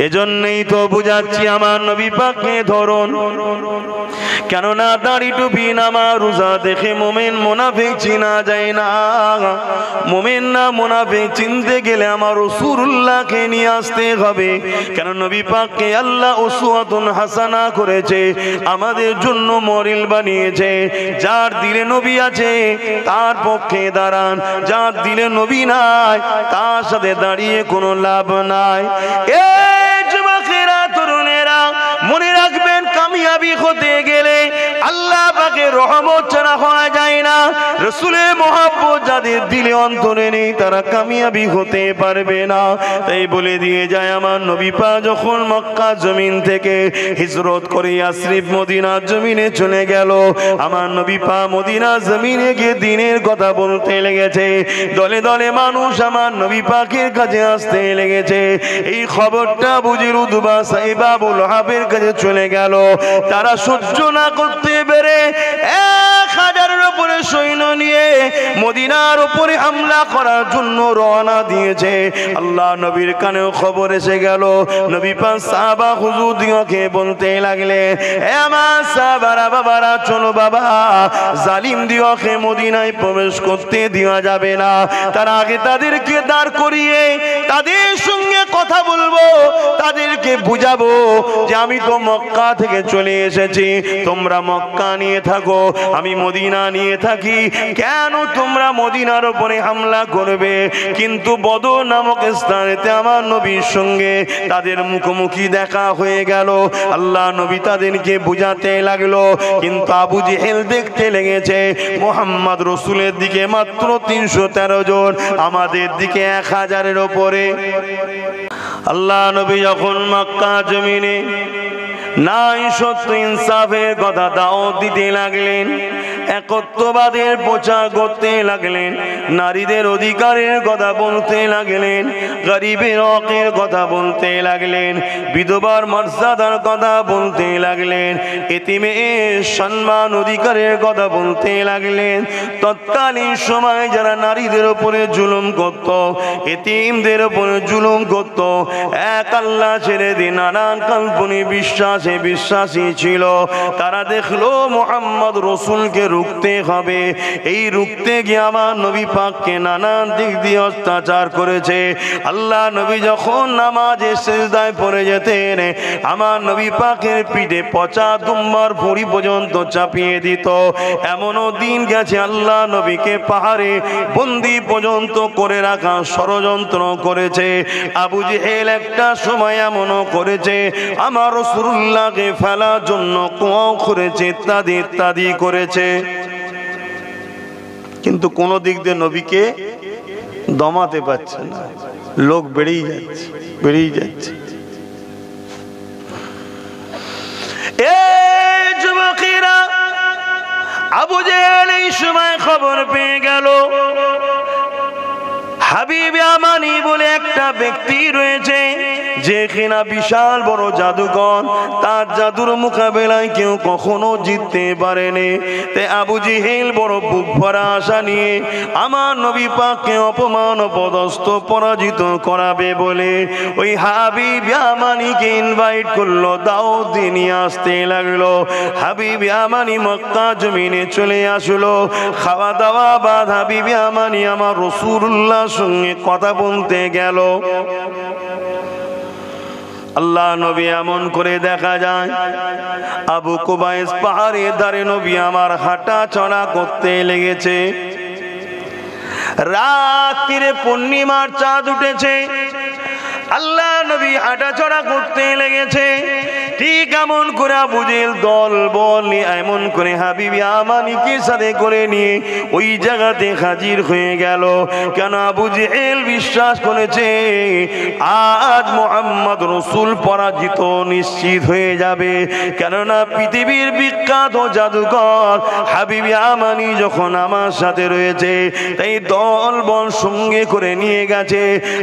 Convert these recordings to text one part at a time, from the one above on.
এজন্যই তো বুঝাচ্ছি আমার নবী পাককে ধরুন, কেননা দাড়ি টুপি নামাজ রোজা দেখে মুমিন মুনাফিক চিনা যায় না। মুমিন না মুনাফিক চিনতে গেলে আমার রাসূলুল্লাহকে নিয়ে আসতে হবে, কেন নবী পাককে আল্লাহ উসওয়াতুন হাসানা করেছে, আমাদের জন্য মডেল বানিয়েছে। যার দিলে নবী আছে তার পক্ষে দাঁড়ান, যার দিলে নবী নাই তার সাথে দাঁড়িয়ে কোনো লাভ নাই। এই যুবকেরা তরুণেরা মনে রাখবেন, কামিয়াবি হতে গেলে আল্লাহ পাকের রহমত ছাড়া হওয়া যায় না। রাসূলের মহব্বত যাদের দিলে অন্তরে নেই তারা কামিয়াবি হতে পারবে না। তাই বলে দিয়ে যায় আমার নবী পাক যখন মক্কা জমিন থেকে হিজরত করে ইয়াসরিব মদিনার জমিনে চলে গেল, আমার নবী পাক মদিনার জমিনে গিয়ে দ্বীনের কথা বলতে লেগেছে। দলে দলে মানুষ আমার নবী পাকের কাছে আসতে লেগেছে। এই খবরটা বুঝির উতবা সাইবা আবু লাহাবের কাছে চলে গেল। তারা সহ্য না করতে পেরে 1000-এর উপরে সৈন্য নিয়ে মদিনার উপরে হামলা করার জন্য রওনা দিয়েছে। আল্লাহ নবীর কানেও খবর এসে গেল। নবী পাক সাহাবা হুজুরদিগকে বলতে লাগলেন, হে আমার সাহাবারা বাবারা, চলো বাবা, জালিম দিগকে মদিনায় প্রবেশ করতে দেওয়া যাবে না। তার আগে তাদেরকে দাঁড় করিয়ে তাদের সঙ্গে কথা বলবো, তাদেরকে বুঝাবো যে আমি তো মক্কা থেকে চলে এসেছি, তোমরা মক্কা নিয়ে থাকো, আমি মদিনা নিয়ে থাকি, কেন তোমরা মদিনার উপরে হামলা করবে? কিন্তু বদর নামক স্থানেতে আমার নবীর সঙ্গে তাদের মুখোমুখি দেখা হয়ে গেল। আল্লাহ নবী তাদেরকে বুঝাতে লাগলো, কিন্তু আবু জেহেল দেখতে লেগেছে মুহাম্মদ রাসূলের দিকে মাত্র 313 জন, আমাদের দিকে 1000-এর উপরে। আল্লাহ নবী যখন মক্কা জমিনে নাই সত্য ইনসাফের কথা দাওয়াত দিতে লাগলেন, একত্ববাদের প্রচার করতে লাগলেন, নারীদের অধিকারের কথা বলতে লাগলেন, গরিবের হকের কথা বলতে লাগলেন, বিধবার মর্যাদার কথা বলতে লাগলেন, এতিমের সম্মান অধিকারের কথা বলতে লাগলেন। তৎকালীন সময় যারা নারীদের উপরে জুলুম করত, এতিমদের উপরে জুলুম করত, এক আল্লাহ ছেড়ে দিয়ে নানান কাল্পনিক বিশ্বাসী ছিল, তারা দেখলো মুহাম্মদ রাসূলকে রুখতে হবে। এই রুখতে গিয়ে আমার নবী পাককে নানান দিক দিয়ে অত্যাচার করেছে। আল্লাহ নবী যখন নামাজে সিজদায় পড়ে যেতেন, আমার নবী পাকের পিঠে পচা দুম্বার ভুঁড়ি পর্যন্ত চাপিয়ে দিত। এমনও দিন গেছে আল্লাহ নবীকে পাহাড়ে বন্দি পর্যন্ত করে রাখা ষড়যন্ত্র করেছে। আবু জেহেল একটা সময় এমনও করেছে আমার রাসূলুল্লাহকে ফেলার জন্য কুয়াও করেছে, ইত্যাদি ইত্যাদি করেছে, কিন্তু কোন দিক দিয়ে নবীকে দমাতে পারছে না। লোক বেড়েই যাচ্ছে। এই যুবকেরা, আবু জেহেল এই সময় খবর পেয়ে গেল হাবিব ইয়ামানি বলে একটা ব্যক্তি রয়েছে যে কিনা বিশাল বড় জাদুকর, তার জাদুর মোকাবেলায় কেউ কখনো জিততে পারেনি। তাই আবু জেহেল বড় বুক ভরা আশা নিয়ে আমার নবী পাককে অপমান পদস্থ পরাজিত করাবে বলে ওই হাবিব ইয়ামানিকে ইনভাইট করলো, দাওয়াত দিয়ে নিয়ে আসতে লাগলো। হাবিব ইয়ামানি মক্কা জমিনে চলে আসলো। খাওয়া দাওয়া বাদ হাবিব ইয়ামানি আমার রাসূলুল্লাহর সঙ্গে কথা বলতে গেল। আল্লাহ নবী এমন করে দেখা যায় আবু কুবাইস পাহাড়ের ধারে নবী আমার হাঁটা চলা করতে লেগেছে। রাত্রিরে পূর্ণিমার চাঁদ উঠেছে, আল্লাহ নবী হাঁটা চড়া করতে লেগেছে। ঠিক এমন করে আবু জেহেল দল বল এমন করে হাবিব ইয়ামানিকে সাথে করে নিয়ে ওই জায়গাতে হাজির হয়ে গেল। কেন আবু জেহেল বিশ্বাস করেছে আজ মুহাম্মদ রাসূল পরাজিত নিশ্চিত হয়ে যাবে, কেননা পৃথিবীর বিখ্যাত জাদুকর হাবিব ইয়ামানি যখন আমার সাথে রয়েছে, তাই দল বল সঙ্গে করে নিয়ে গেছে।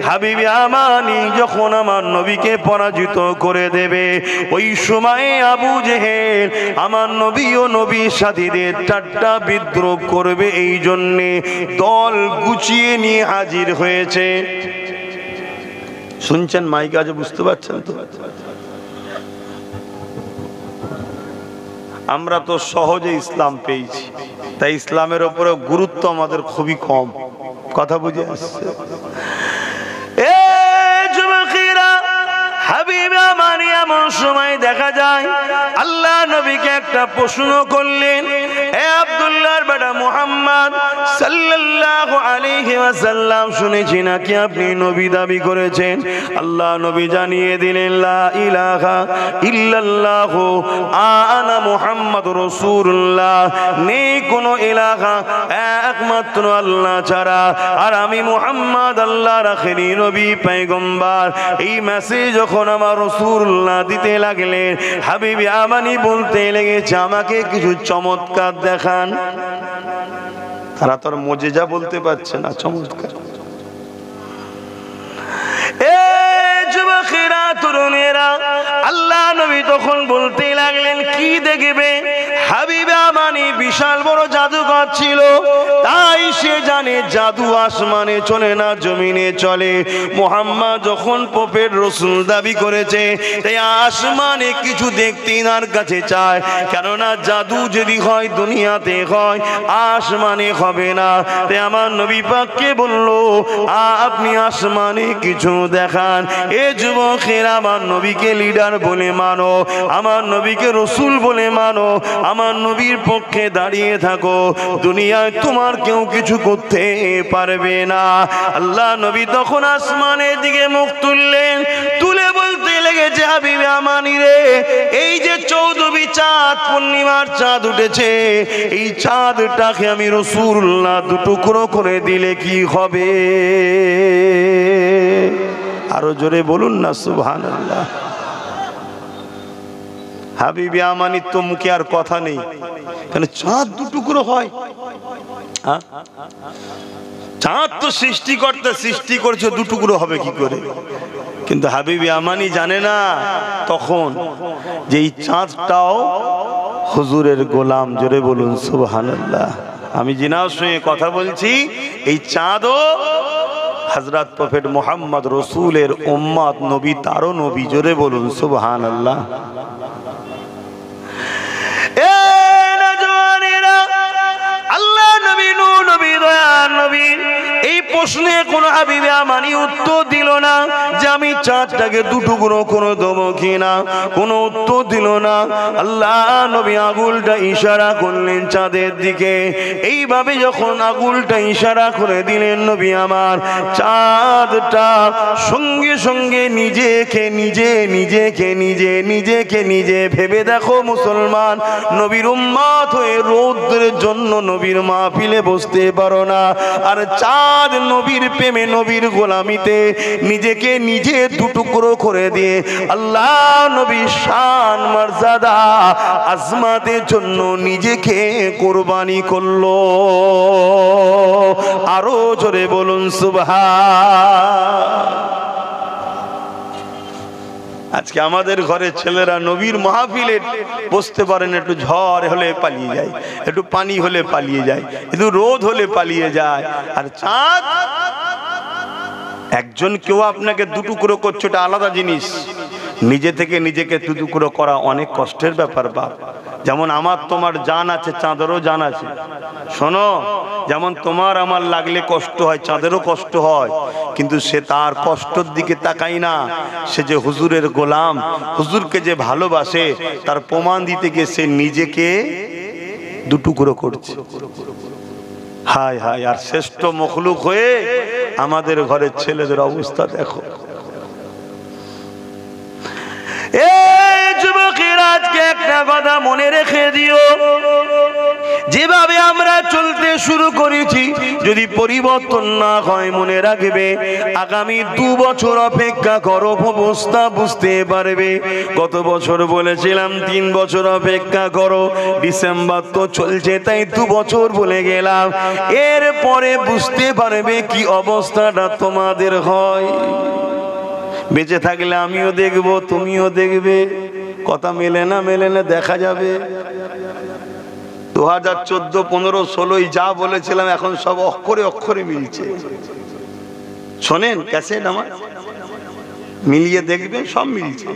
হাবিব ইয়ামানি যখন আমার নবীকে পরাজিত করে দেবে, ওই সময়ে আবু জেহেল আমার নবী ও নবীর সাথীদের ঠাট্টা বিদ্রুপ করবে, এই জন্যে দল গুছিয়ে নিয়ে হাজির হয়েছে। শুনছেন মাইক আজ বুঝতে পারছেন তো? আমরা তো সহজে ইসলাম পেয়েছি, তাই ইসলামের উপরে গুরুত্ব আমাদের খুবই কম। কথা বুঝে আসছে? হাবিবে আমার এমন সময় দেখা যায় আল্লাহ নবীকে একটা প্রশ্ন করলেন, হে আব্দুল্লাহর বেটা মুহাম্মদ সাল্লাল্লাহু আলাইহি ওয়াসাল্লাম, শুনেছি নাকি আপনি নবী দাবি করেছেন। আল্লাহ নবী জানিয়ে দিলেন, লা ইলাহা ইল্লাল্লাহ আনা মুহাম্মাদুর রাসূলুল্লাহ, নেই কোনো ইলাহা একমাত্র আল্লাহ ছাড়া, আর আমি মুহাম্মদ আল্লাহর আখেরি নবী পয়গম্বর। এই মেসেজ যখন আমার রাসূলুল্লাহ দিতে লাগলেন, হাবিবি আমানি বলতে লেগেছে, আমাকে কিছু চমৎকার দেখান। তারা তো আর মুজিজা বলতে পারছে না, চমৎকার। যুবকেরা, তরুণেরা, আল্লাহ নবী তখন বলতে লাগলেন, কি দেখবে? হাবিবে আমানি বিশাল বড় জাদুকর ছিল, তাই সে জানে জাদু আসমানে চলে না, জমিনে চলে। মুহাম্মদ যখন প্রফেট রাসূল দাবি করেছে, তাই আসমানে কিছু দেখতে তার কাছে চায়, কেননা জাদু যদি হয় দুনিয়াতে হয়, আসমানে হবে না। তাই আমার নবী পাককে বলল, আপনি আসমানে কিছু দেখান। এ যুবকেরা, আমার নবীকে লিডার বলে মানো, আমার নবীকে রাসূল বলে মানো, আমার নবীর পক্ষে দাঁড়িয়ে থাকো, দুনিয়ায় তোমার কেউ কিছু করতে পারবে না। আল্লাহ নবী তখন আসমানের দিকে মুখ তুললেন, তুলে বলতে লেগেছে, হাবিবে আমানি রে, এই যে 14 চাঁদ, পূর্ণিমার চাঁদ উঠেছে, এই চাঁদটাকে আমি রাসূলুল্লাহ দুটুকরো করে দিলে কি হবে? আরো জোরে বলুন না সুবহানাল্লাহ। হাবিবে আমানির তো মুখে আর কথা নেই, কেন চাঁদ দুটুকরো হয়? চাঁদ তো সৃষ্টিকর্তা সৃষ্টি করেছে, দুটুকরো হবে কি করে? কিন্তু হাবিবে আমানি জানে না তখন যে এই চাঁদটাও হুজুরের গোলাম। জোরে বলুন সুবহানাল্লাহ। আমি জিনার সঙ্গে কথা বলছি, এই চাঁদও হযরত প্রফেট মুহাম্মদ রাসূলের উম্মত, নবী তারও নবী। জোরে বলুন সুবহানাল্লাহ। আল্লাহ নবী, নূর নবী, দয়ার নবী, এই প্রশ্নে কোন হাবিবে আমানি উত্তর দিল না যে আমি চাঁদটাকে দুটুকরো করে দেবো কিনা, কোনো উত্তর দিল না। আল্লাহ নবী আঙুলটা ইশারা করলেন চাঁদের দিকে। এইভাবে যখন আঙুলটা ইশারা করে দিলেন নবী আমার, চাঁদটা সঙ্গে সঙ্গে নিজেকে নিজে ভেবে দেখো মুসলমান, নবীর উম্মত হয়ে রৌদ্রের জন্য নবীর মাহফিলে বসতে পারো না, আর চাঁদ নবীর প্রেমে, নবীর গোলামিতে নিজেকে নিজে দুটুকরো করে দিয়ে আল্লাহ নবীর শান মর্যাদা আজমাতের জন্য নিজেকে কোরবানি করলো। আরো জোরে বলুন সুবহান। আজকে আমাদের ঘরে ছেলেরা নবীর মাহফিলে বসতে পারেন, একটু ঝড় হলে পালিয়ে যায়, একটু পানি হলে পালিয়ে যায়, একটু রোদ হলে পালিয়ে যায়। আর চাঁদ একজন কেউ আপনাকে দুটুকরো করছে, এটা আলাদা জিনিস। নিজে থেকে নিজেকে দুটুকরো করা অনেক কষ্টের ব্যাপার বাপ। যেমন আমার তোমার জান আছে, চাঁদেরও জান আছে। শোনো, যেমন তোমার আমার লাগলে কষ্ট হয়, চাঁদেরও কষ্ট হয়, কিন্তু সে তার কষ্টর দিকে তাকায় না। সে যে হুজুরের গোলাম, হুজুরকে যে ভালোবাসে, তার প্রমাণ দিতে গিয়ে সে নিজেকে দুটুকরো করছে। হায় হায়, আর শ্রেষ্ঠ মখলুক হয়ে আমাদের ঘরের ছেলেদের অবস্থা দেখো। আজকে একটা কথা মনে রেখে দিও, যেভাবে আমরা চলতে শুরু করেছি যদি পরিবর্তন না হয়, মনে রাখবে আগামী 2 বছর অপেক্ষা করো, অবস্থা বুঝতে পারবে। গত বছর বলেছিলাম 3 বছর অপেক্ষা করো, ডিসেম্বর তো চলছে, তাই 2 বছর বলে গেলাম। এরপরে বুঝতে পারবে কি অবস্থাটা তোমাদের হয়। বেঁচে থাকলে আমিও দেখব, তুমিও দেখবে। কথা মেলে না দেখা যাবে। 2014, 15, 16 যা বলেছিলাম এখন সব অক্ষরে অক্ষরে মিলছে। শোনেন ক্যাসেট আমার, মিলিয়ে দেখবেন সব মিলছে।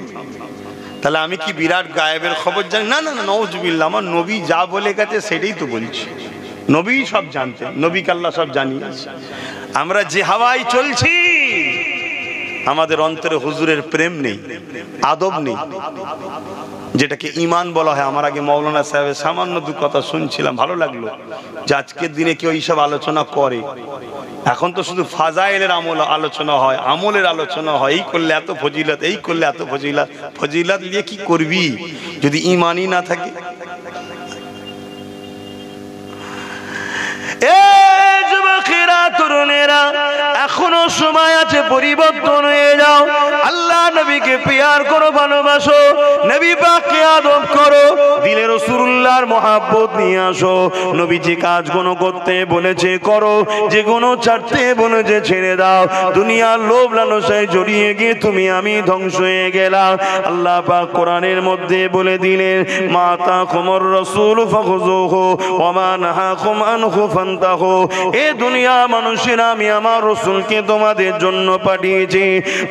তাহলে আমি কি বিরাট গায়েবের খবর জানি? না না না, নওয়াজুবিল্লাহ, আমার নবী যা বলে গেছে সেটাই তো বলছি। নবী সব জানতেন, নবীকে আল্লাহ সব জানিয়েছে। আমরা যে হাওয়ায় চলছি, আমাদের অন্তরে হুজুরের প্রেম নেই, আদব নেই, যেটাকে ঈমান বলা হয়। আমার আগে মৌলানা সাহেবের সামান্য দু কথা শুনছিলাম, ভালো লাগলো যে আজকের দিনে কেউ এইসব আলোচনা করে। এখন তো শুধু ফাজাইলের আলোচনা হয়, আমলের আলোচনা হয়, এই করলে এত ফজিলত, এই করলে এত ফজিলত। ফজিলত নিয়ে কি করবি যদি ঈমানই না থাকে? তরুণেরা, এখনো সময় আছে, পরিবর্তন হয়ে যাও। আল্লাহ নবীকে প্যার করো, ভালোবাসো, নবী পাককে আদব করো, দিলে রাসূলুল্লাহর মহব্বত নিয়ে আসো। নবী যে কাজগুলো করতে বলেছে করো, যেগুলো ছাড়তে বলেছে ছেড়ে দাও। দুনিয়ার লোভ লালসায় জড়িয়ে গিয়ে তুমি আমি ধ্বংস হয়ে গেলাম। আল্লাহ পাক কোরআনের মধ্যে বলে দিলেন, মা তাকুমুর রাসূল ফাখুযুহু ওয়া মা নাহাকুম আনহু ফান্তাহু। এ দুনিয়া মানুষেরা, আমি আমার রাসূলকে তোমাদের জন্য পাঠিয়েছি।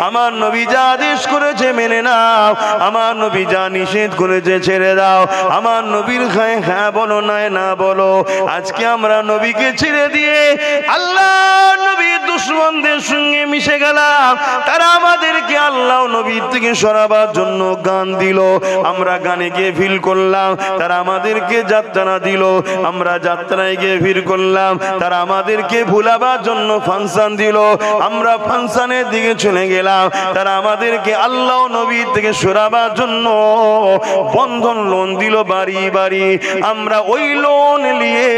আমার নবী যা আদেশ করেছে মেনে নাও, আমার নবী যা নিষেধ করেছে ছেড়ে দাও। আমার নবীর গায়ে হ্যাঁ বলো, না বলো। আজকে আমরা নবীকে ছেড়ে দিয়ে আল্লাহ নবীর দুশমনদের সঙ্গে মিশে গেলাম। তারা আমাদেরকে আল্লাহ নবীর থেকে সরাবার জন্য গান দিল, আমরা গানে গিয়ে ফিল করলাম। তারা আমাদেরকে যাত্রা দিল, আমরা যাত্রায় গিয়ে ফিল করলাম। তারা আমাদেরকে ভুলাবার জন্য ফাংশন দিল, আমরা ফাংশনের দিকে চলে গেলাম। তারা আমাদেরকে আল্লাহ নবীর থেকে সরাবার জন্য বন্ধন লোন দিল বাড়ি বাড়ি। আমরা ওই লোন নিয়ে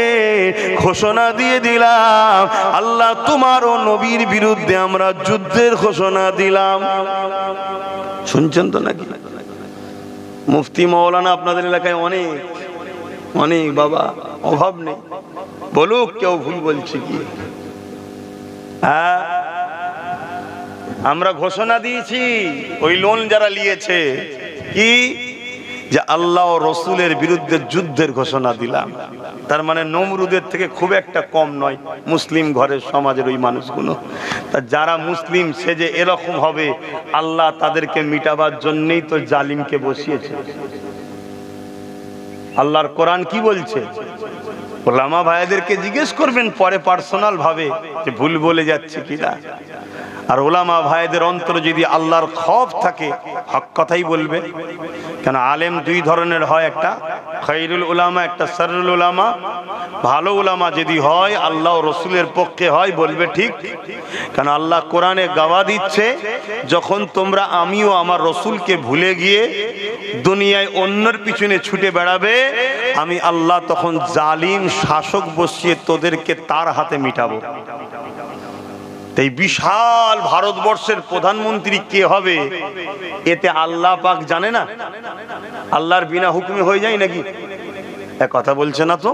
ঘোষণা দিয়ে দিলাম, আল্লাহ তোমার ও নবীর বিরুদ্ধে আমরা যুদ্ধের ঘোষণা দিলাম। শুনছেন তো নাকি? মুফতি মৌলানা আপনাদের এলাকায় অনেক অনেক, বাবা অভাব নেই, বলুক কেউ ভুল বলছে কি? হ্যাঁ, আমরা ঘোষণা দিয়েছি ওই লোন যারা নিয়েছে কি, যে আল্লাহ ও রসুলের বিরুদ্ধে যুদ্ধের ঘোষণা দিলাম। তার মানে নমরুদের থেকে খুব একটা কম নয় মুসলিম ঘরের সমাজের ওই মানুষগুলো। তা যারা মুসলিম সে যে এরকম হবে, আল্লাহ তাদেরকে মিটাবার জন্যই তো জালিমকে বসিয়েছে। আল্লাহর কোরআন কি বলছে? ওলামা ভাইদেরকে জিজ্ঞেস করবেন পরে পার্সোনাল ভাবে যে ভুল বলে যাচ্ছে কিনা। আর ওলামা ভাইদের অন্তরে যদি আল্লাহর খৌফ থাকে, হক কথাই বলবে। কেন আলেম দুই ধরনের হয়, একটা খায়রুল উলামা, একটা শাররুল উলামা। ভালো উলামা যদি হয়, আল্লাহ রসুলের পক্ষে হয়, বলবে ঠিক। কেন আল্লাহ কোরআনে গাওয়া দিচ্ছে, যখন তোমরা আমিও আমার রসুলকে ভুলে গিয়ে দুনিয়ায় অন্যের পিছনে ছুটে বেড়াবে, আমি আল্লাহ তখন জালিম শাসক বসিয়ে তোদেরকে তার হাতে মিটাবো। এই বিশাল ভারতবর্ষের প্রধানমন্ত্রী কে হবে, এতে আল্লাহ পাক জানে না? আল্লাহর বিনা হুকুমে হয়ে যায় নাকি? এক কথা বলছে না তো,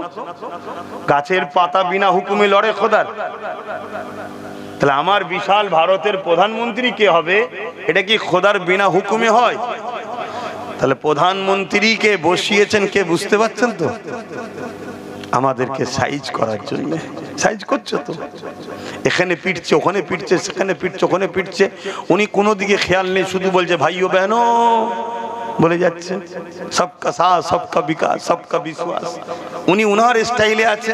গাছের পাতা বিনা হুকুমে লড়ে খোদার। তাহলে আমার বিশাল ভারতের প্রধানমন্ত্রী কে হবে, এটা কি খোদার বিনা হুকুমে হয়? তাহলে প্রধানমন্ত্রীকে বসিয়েছেন কে, বুঝতে পারছেন তো? আমাদেরকে সাইজ করার জন্য। সাইজ করছে তো, এখানে পিটছে, ওখানে পিটছে, সেখানে পিটছে, ওখানে পিটছে। উনি কোনো দিকে খেয়াল নেই, শুধু বলছে ভাইও বেহনো বলে যাচ্ছে, সবকা সাথ, সবকা বিকাশ, সবকা বিশ্বাস। উনি উনার স্টাইলে আছে।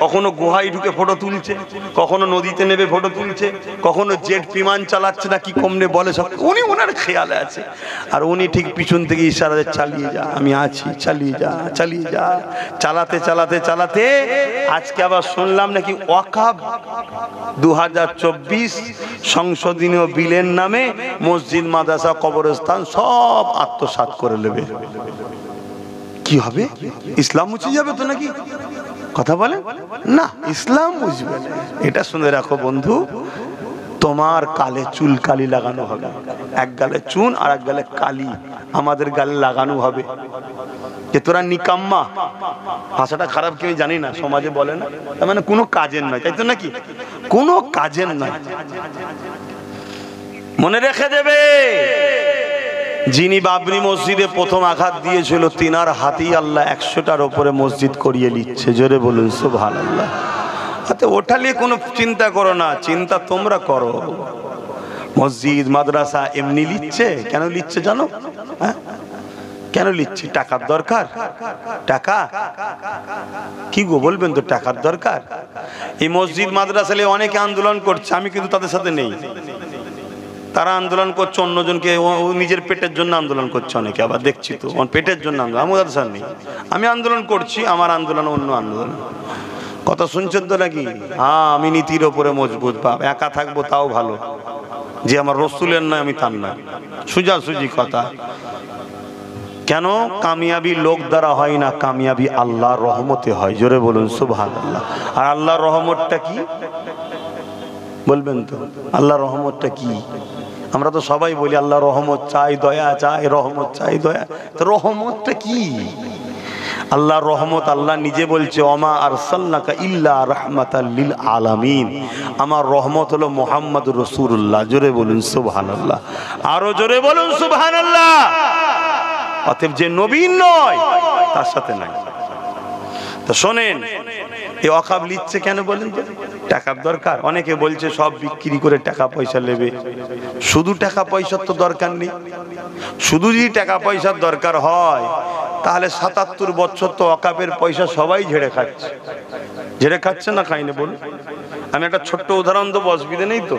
কখনো গুহায় ঢুকে ফটো তুলছে, কখনো নদীতে নেবে ফটো তুলছে, কখনো জেট বিমান চালাচ্ছে না কি কমনে বলে, সব উনি ওনার খেয়ালে আছে। আর উনি ঠিক পিছন থেকে ইশারাতে চালিয়ে যা, আমি আছি, চালিয়ে যা, চালিয়ে যা। চালাতে চালাতে চালাতে আজকে আবার শুনলাম নাকি ওয়াকফ 2024 সংশোধনীয় বিলের নামে মসজিদ, মাদ্রাসা, কবরস্থান সব আত্মসাৎ করে নেবে। কি হবে? ইসলাম মুছে যাবে তো নাকি? কথা বলে না, ইসলাম মুছবে না। এটা শুনে রাখো বন্ধু, তোমার কালে চুল কালি লাগানো হবে। এক গালে চুন আর এক গালে কালি আমাদের গালে লাগানো হবে, যে তোরা নিকাম্মা। ভাষাটা খারাপ কি আমি জানি না, সমাজে বলে না, তার মানে কোনো কাজের নয়, তাই তো নাকি? কোনো কাজের নয়। মনে রেখে দেবে, যিনি বাবরি মসজিদে প্রথম আঘাত দিয়েছিল, তিনার হাতেই আল্লাহ 100টার উপরে মসজিদ করিয়ে নিচ্ছে। জোরে বলুন সুবহানাল্লাহ। হাতে ওঠা নিয়ে কোনো চিন্তা করো না, চিন্তা তোমরা করো। মসজিদ মাদ্রাসা এমনি লিচ্ছে, কেন লিচ্ছে জানো? হ্যাঁ, কেন লিচ্ছে? টাকার দরকার। টাকা কি গো বলবেন তো, টাকার দরকার। এই মসজিদ মাদ্রাসা নিয়ে অনেকে আন্দোলন করছে, আমি কিন্তু তাদের সাথে নেই। তারা আন্দোলন করছে অন্যজনকে, নিজের পেটের জন্য আন্দোলন করছে অনেকে, আবার দেখছি তো পেটের জন্য আন্দোলন। আমি তাদের সাথে নেই, আমি আন্দোলন করছি, আমার আন্দোলন অন্য আন্দোলন। কথা শুনছেন তো নাকি? হ্যাঁ, আমি নীতির ওপরে মজবুত, বাপ একা থাকবো তাও ভালো, যে আমার রসুলের নয় আমি তার নয়, সোজাসুজি কথা। কেন? কামিয়াবি লোক দ্বারা হয় না, কামিয়াবি আল্লাহর রহমতে হয়। জোরে বলুন সুবহানাল্লাহ। আর আল্লাহর রহমতটা কি বলবেন তো? আল্লাহর রহমতটা কি? আমরা তো সবাই বলি আল্লাহ রহমত চাই, দয়া চাই, রহমত চাই, দয়া। তো রহমতটা কি? আল্লাহর রহমত আল্লাহ নিজে বলছে, ওমা আরসালনাকা ইল্লা রাহমাতাল লিল আলামিন। আমার রহমত হলো মুহাম্মদুর রাসূলুল্লাহ। জোরে বলুন সুবহানাল্লাহ, আরো জোরে বলুন সুবহানাল্লাহ। অতএব যে নবী নয় তার সাথে নাই। তো শোনেন, এই ওয়াকফ লিচ্ছে কেন বলেন তো? টাকার দরকার। অনেকে বলছে সব বিক্রি করে টাকা পয়সা নেবে। শুধু টাকা পয়সার তো দরকার নেই। শুধু যদি টাকা পয়সার দরকার হয় তাহলে ৭৭ বছর তো ওয়াকফের পয়সা সবাই ঝেড়ে খাচ্ছে। ঝেড়ে খাচ্ছে না, খাইনি বলুন? আমি একটা ছোট্ট উদাহরণ দেবো, অসুবিধা নেই তো?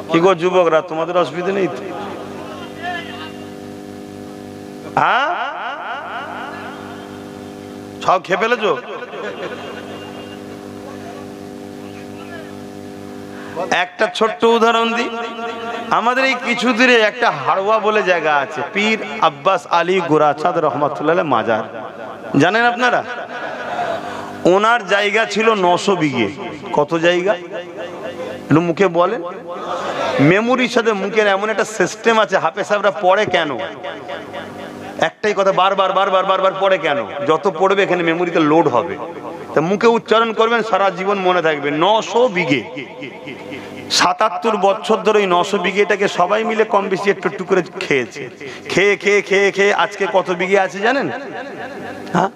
কি গো যুবকরা, তোমাদের অসুবিধা নেই তো? হ্যাঁ, সব খেয়ে ফেলেছ? একটা ছোট্ট উদাহরণ দিই। আমাদের এই কিছু দূরে একটা হাড়োয়া বলে জায়গা আছে, পীর আব্বাস আলী গোরাচাঁদ রহমাতুল্লাহ মাজার, জানেন আপনারা? ওনার জায়গা ছিল 900 বিঘে। কত জায়গা একটু মুখে বলেন? মেমোরির সাথে মুখের এমন একটা সিস্টেম আছে, হাফেজ সাহেবরা পড়ে কেন? একটাই কথা বারবার বারবার বারবার পড়ে কেন? যত পড়বে এখানে মেমোরিতে লোড হবে, তা মুখে উচ্চারণ করবেন, সারা জীবন মনে থাকবে। 900 বিঘে, ৭৭ বছর ধরে ওই 900 বিঘেটাকে সবাই মিলে কম বেশি একটু একটু করে খেয়েছে। খেয়ে খেয়ে খেয়ে খেয়ে আজকে কত বিঘে আছে জানেন? হ্যাঁ,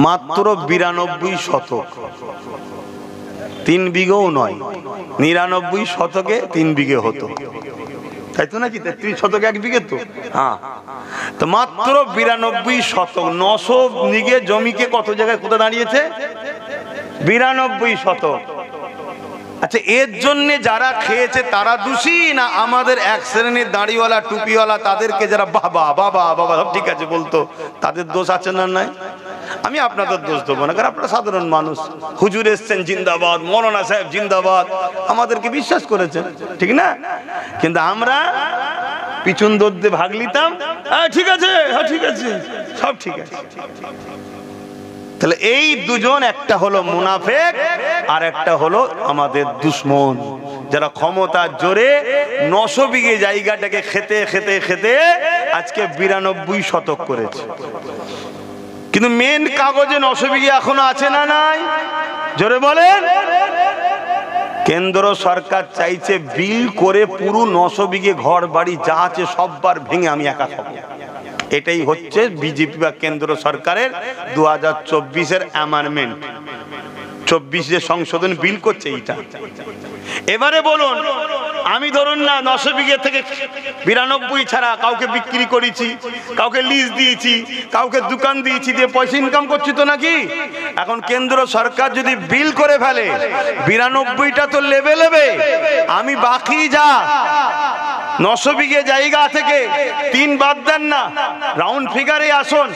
মাত্র 92 শতক। 3 বিঘেও নয়, 99 শতকে 3 বিঘে হতো, তাই তো নাকি? 33 শতকে 1 বিঘে তো। হ্যাঁ, তো মাত্র 92 শতক। 900 বিঘে জমিকে কত জায়গায় কোথায় দাঁড়িয়েছে? 92 শতক। আচ্ছা, এর জন্য যারা খেয়েছে তারা দোষী না আমাদের এক শ্রেণীর দাড়িওয়ালা টুপিওয়ালা তাদেরকে যারা বাবা বাবা বাবা সব ঠিক আছে বলতো, তাদের দোষ আছে না? নাই। আমি আপনাদের দোষ দেবো না, কারণ আপনারা সাধারণ মানুষ। হুজুর এসছেন জিন্দাবাদ, মৌলানা সাহেব জিন্দাবাদ, আমাদেরকে বিশ্বাস করেছেন, ঠিক না? কিন্তু আমরা পিছন দৌড় দিয়ে ভাগ নিতাম। ঠিক আছে, হ্যাঁ ঠিক আছে, সব ঠিক আছে। তাহলে এই দুজন, একটা হলো মুনাফিক আর একটা হলো আমাদের দুশমন, যারা ক্ষমতার জোরে 900 বিঘে জায়গাটাকে খেতে খেতে খেতে আজকে 92 শতক করেছে। কিন্তু মেন কাগজে 900 বিঘে এখনো আছে না নাই? জোরে বলেন। কেন্দ্র সরকার চাইছে বিল করে পুরো 900 বিঘে ঘর বাড়ি যা আছে সববার ভেঙে আমি একা খাবো। এটাই হচ্ছে বিজেপি বা কেন্দ্র সরকারের 2024-এর অ্যামেন্ডমেন্ট। 24 যে সংশোধন বিল করছে এইটা। এবারে বলুন, আমি ধরুন না 900 বিঘে থেকে 92 ছাড়া কাউকে বিক্রি করেছি, কাউকে লিজ দিয়েছি, কাউকে দোকান দিয়েছি, দিয়ে পয়সা ইনকাম করছি তো নাকি? এখন কেন্দ্র সরকার যদি বিল করে ফেলে 92টা তো লেবে লেবে, আমি বাকি যা 900 বিঘে জায়গা থেকে 3 বাদ দেন না, রাউন্ড ফিগারে আসুন,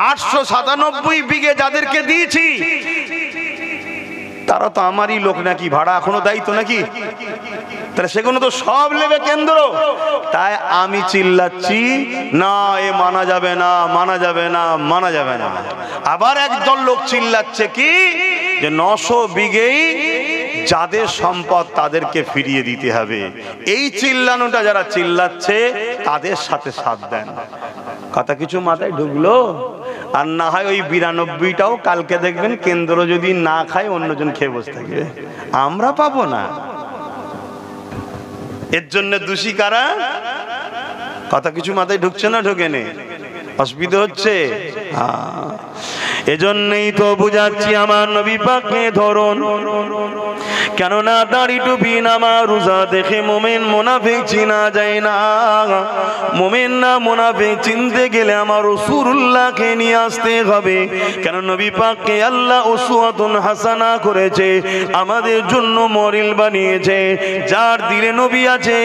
897 বিঘে যাদেরকে দিয়েছি তারা তো আমারই লোক নাকি? ভাড়া এখনো দায়িত্ব নাকি? তাহলে সেগুলো তো সব নেবে কেন্দ্র। তাই আমি চিল্লাচ্ছি, না এ মানা যাবে না, মানা যাবে না, মানা যাবে না। আবার একদল লোক চিল্লাচ্ছে কি, যে 900 বিঘেই যাদের সম্পদ তাদেরকে ফিরিয়ে দিতে হবে। এই চিল্লানোটা যারা চিল্লাচ্ছে তাদের সাথে সাথ দেন। কথা কিছু মাথায় ঢুকলো? আর না হয় ওই 92টাও কালকে দেখবেন কেন্দ্র যদি না খায় অন্যজন খেয়ে বসে থাকবে, আমরা পাবো না। এর জন্য দোষী কারা? কথা কিছু মাথায় ঢুকছে না? ঢোকেনি? অসুবিধা হচ্ছে? এজন্যই তো বুঝাচ্ছি আমার নবী পাককে ধরুন। কেননা দাড়ি টুপি নামাজ রোজা দেখে মুমিন মুনাফিক চিনা যায় না। মুমিন না মুনাফিক চিনতে গেলে আমার রাসূলুল্লাহকে নিয়ে আসতে হবে। কেন নবী পাককে আল্লাহ উসওয়াতুন হাসানা করেছে, আমাদের জন্য মডেল বানিয়েছে। যার দিলে নবী আছে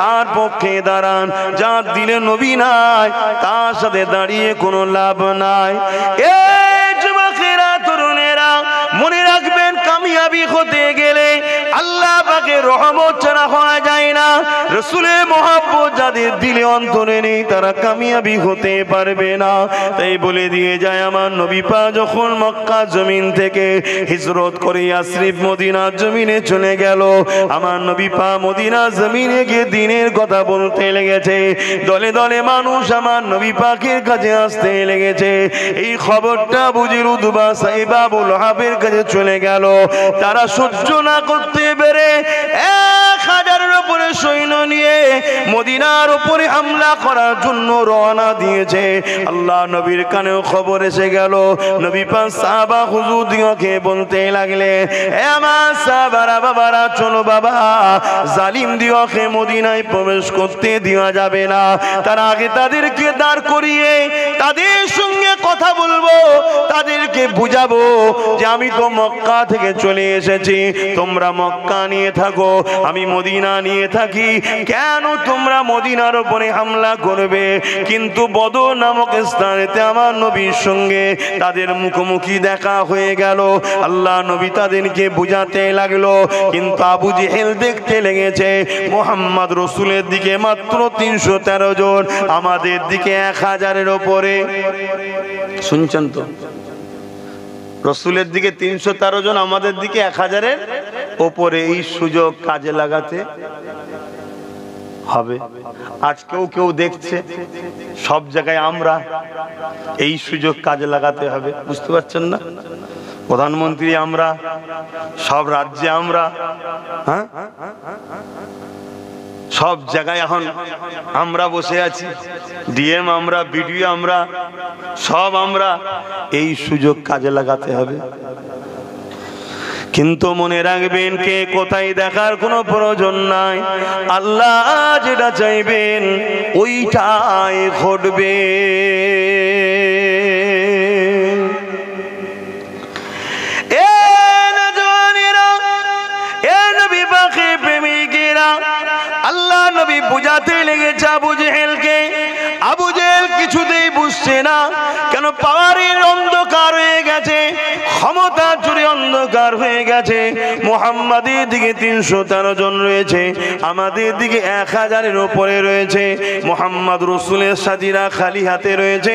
তার পক্ষে দাঁড়ান, যার দিলে নবী নাই তার সাথে দাঁড়িয়ে কোনো লাভ নাই। এই যুবকেরা, তরুণেরা, মনে রাখবেন কামিয়াবি হতে গেলে আল্লাহ পাকের রহমত ছাড়া হওয়া যায় না। রাসূলের মহব্বত যাদের দিলে অন্তরে নেই তারা কামিয়াবি হতে পারবে না। তাই বলে দিয়ে যায় আমার নবী পাক যখন মক্কা জমিন থেকে হিজরত করে ইয়াসরিব মদিনার জমিনে চলে গেল, আমার নবী পাক মদিনার জমিনে গিয়ে দ্বীনের কথা বলতে লেগেছে। দলে দলে মানুষ আমার নবী পাকের কাছে আসতে লেগেছে। এই খবরটা বুঝে উতবা সাইবা আবু লাহাবের কাছে চলে গেল। তারা সহ্য না করতে পেরে 1000-এর উপরে সৈন্য নিয়ে মদিনার উপরে হামলা করার জন্য রওনা দিয়েছে। আল্লাহ নবীর কানেও খবর এসে গেল। নবী পাক সাহাবা হুজুরদিগকে বলতে লাগলে, এ আমার সাহাবারা, বাবারা, চলো বাবা, জালিম দিগকে মদিনায় প্রবেশ করতে দেওয়া যাবে না। তার আগে তাদেরকে দাঁড় করিয়ে তাদের সঙ্গে কথা বলবো, তাদেরকে বুঝাবো যে আমি তো মক্কা থেকে চলে এসেছি, তোমরা মক্কা নিয়ে থাকো, আমি মদিনা নিয়ে থাকি, কেন তোমরা মদিনার উপরে হামলা করবে? কিন্তু বদর নামক স্থানেতে আমার নবীর সঙ্গে তাদের মুখোমুখি দেখা হয়ে গেল। আল্লাহ নবী তাদেরকে বুঝাতে লাগলো, কিন্তু আবু জেহেল দেখতে লেগেছে মুহাম্মদ রাসূলের দিকে মাত্র 313 জন, আমাদের দিকে 1000-এর উপরে। শুনছেন তো? রাসূলের দিকে 313 জন, আমাদের দিকে 1000-এর উপরে। এই সুযোগ কাজে লাগাতে হবে। আজকেও কেউ দেখছে, সব জায়গায় আমরা, এই সুযোগ কাজে লাগাতে হবে। বুঝতে পারছেন না? প্রধানমন্ত্রী আমরা, সব রাজ্যে আমরা, হ্যাঁ, সব জায়গায় এখন আমরা বসে আছি, ডিএম আমরা, বিডিও আমরা, সব আমরা। এই সুযোগ কাজে লাগাতে হবে। কিন্তু মনে রাখবেন, কে কোথায় দেখার কোনো প্রয়োজন নাই। আল্লাহ যেটা চাইবেন ওইটাই ঘটবে। আল্লাহ নবী বুঝাতে লেগেছে আবু জেহেলকে। আবু জেহেল কিছুতেই বুঝছে না, কেন পাওয়ারের অন্ধকার হয়ে গেছে, ক্ষমতা জুড়ে অন্ধকার হয়ে গেছে। মুহাম্মাদের দিকে 313 জন রয়েছে, আমাদের দিকে 1000-এর উপরে রয়েছে। মুহাম্মদ রাসূলের সাথীরা খালি হাতে রয়েছে,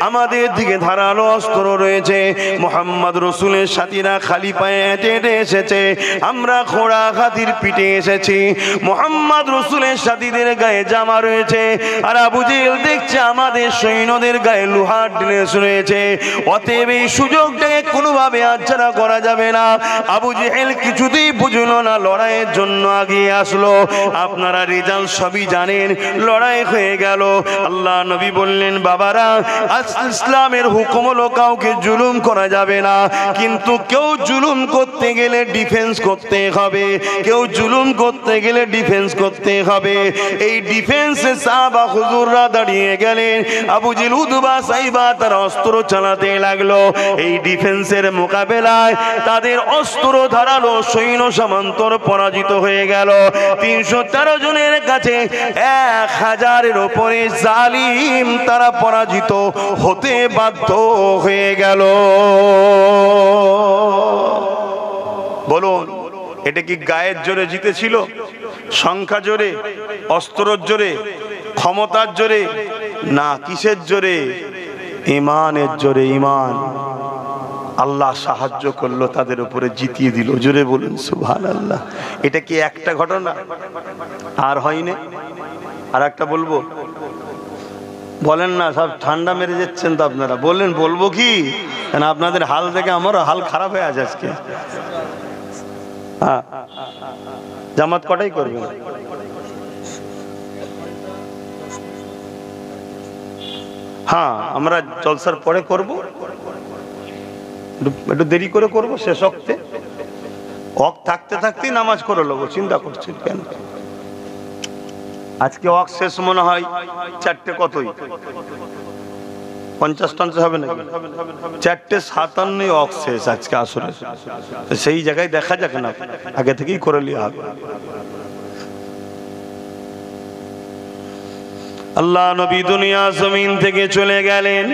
আমাদের দিকে ধারালো অস্ত্র রয়েছে। মুহাম্মদ রাসূলের সাথীরা খালি পায়ে হেঁটে হেঁটে এসেছে, আমরা ঘোড়া হাতির পিঠে এসেছি। মুহাম্মদ রাসূলের সাথীদের গায়ে জামা রয়েছে, আর আবু জেহেল দেখছে আমাদের সৈন্যদের গায়ে লোহার ড্রেস রয়েছে। অতএব এই সুযোগটাকে কোনোভাবে হাতছাড়া করা যাবে না। আবু জেহেল কিছুতেই বুঝলো না, লড়াইয়ের জন্য আগিয়ে আসলো। আপনারা রেজাল্ট সবই জানেন, লড়াই হয়ে গেল। আল্লাহ নবী বললেন, বাবারা, ইসলামের হুকুম হলো কাউকে জুলুম করা যাবে না, কিন্তু কেউ জুলুম করতে গেলে ডিফেন্স করতে হবে, কেউ জুলুম করতে গেলে ডিফেন্স করতে হবে। এই ডিফেন্সে সাহাবা হুজুররা দাঁড়িয়ে গেলেন। আবু জেহেল, উতবা, সাইবা তারা অস্ত্র চালাতে লাগলো। এই ডিফেন্সের মোকাবেলায় তাদের অস্ত্র ধারালো সৈন্য সামন্তর পরাজিত হয়ে গেল। 313 জনের কাছে 1000-এর উপরে জালিম তারা পরাজিত হতে বাধ্য হয়ে গেল। বলুন, এটা কি গায়ের জোরে জিতেছিল? সংখ্যা জোরে, অস্ত্রর জোরে, ক্ষমতার জোরে? না, কিসের জোরে? ঈমানের জোরে। ঈমান। আল্লাহ সাহায্য করলো, তাদের উপরে জিতিয়ে দিল। জোরে বলুন সুবহানাল্লাহ। এটা কি একটা ঘটনা? আর হয়নি। আর একটা বলবো? বলেন না, সব ঠান্ডা মেরে যাচ্ছেন তো আপনারা। বললেন বলবো কি? কেন আপনাদের হাল দেখে আমারও হাল খারাপ হয়ে আছে আজকে। হ্যাঁ, জামাত কটাই করবেন? হ্যাঁ, আমরা জলসার পরে করব, একটু দেরি করে করব, শেষ ওয়াক্তে। অক থাকতে থাকতেই নামাজ করে নেবো, চিন্তা করছেন কেন? আজকে অক শেষ মনে হয় 4টে কতই 50-50 হবে নাকি? 4:57 অক শেষ আজকে আসরে। সেই জায়গায় দেখা যাক না, আগে থেকেই করে লিয়া হবে। আল্লাহ নবী দুনিয়া জমিন থেকে চলে গেলেন।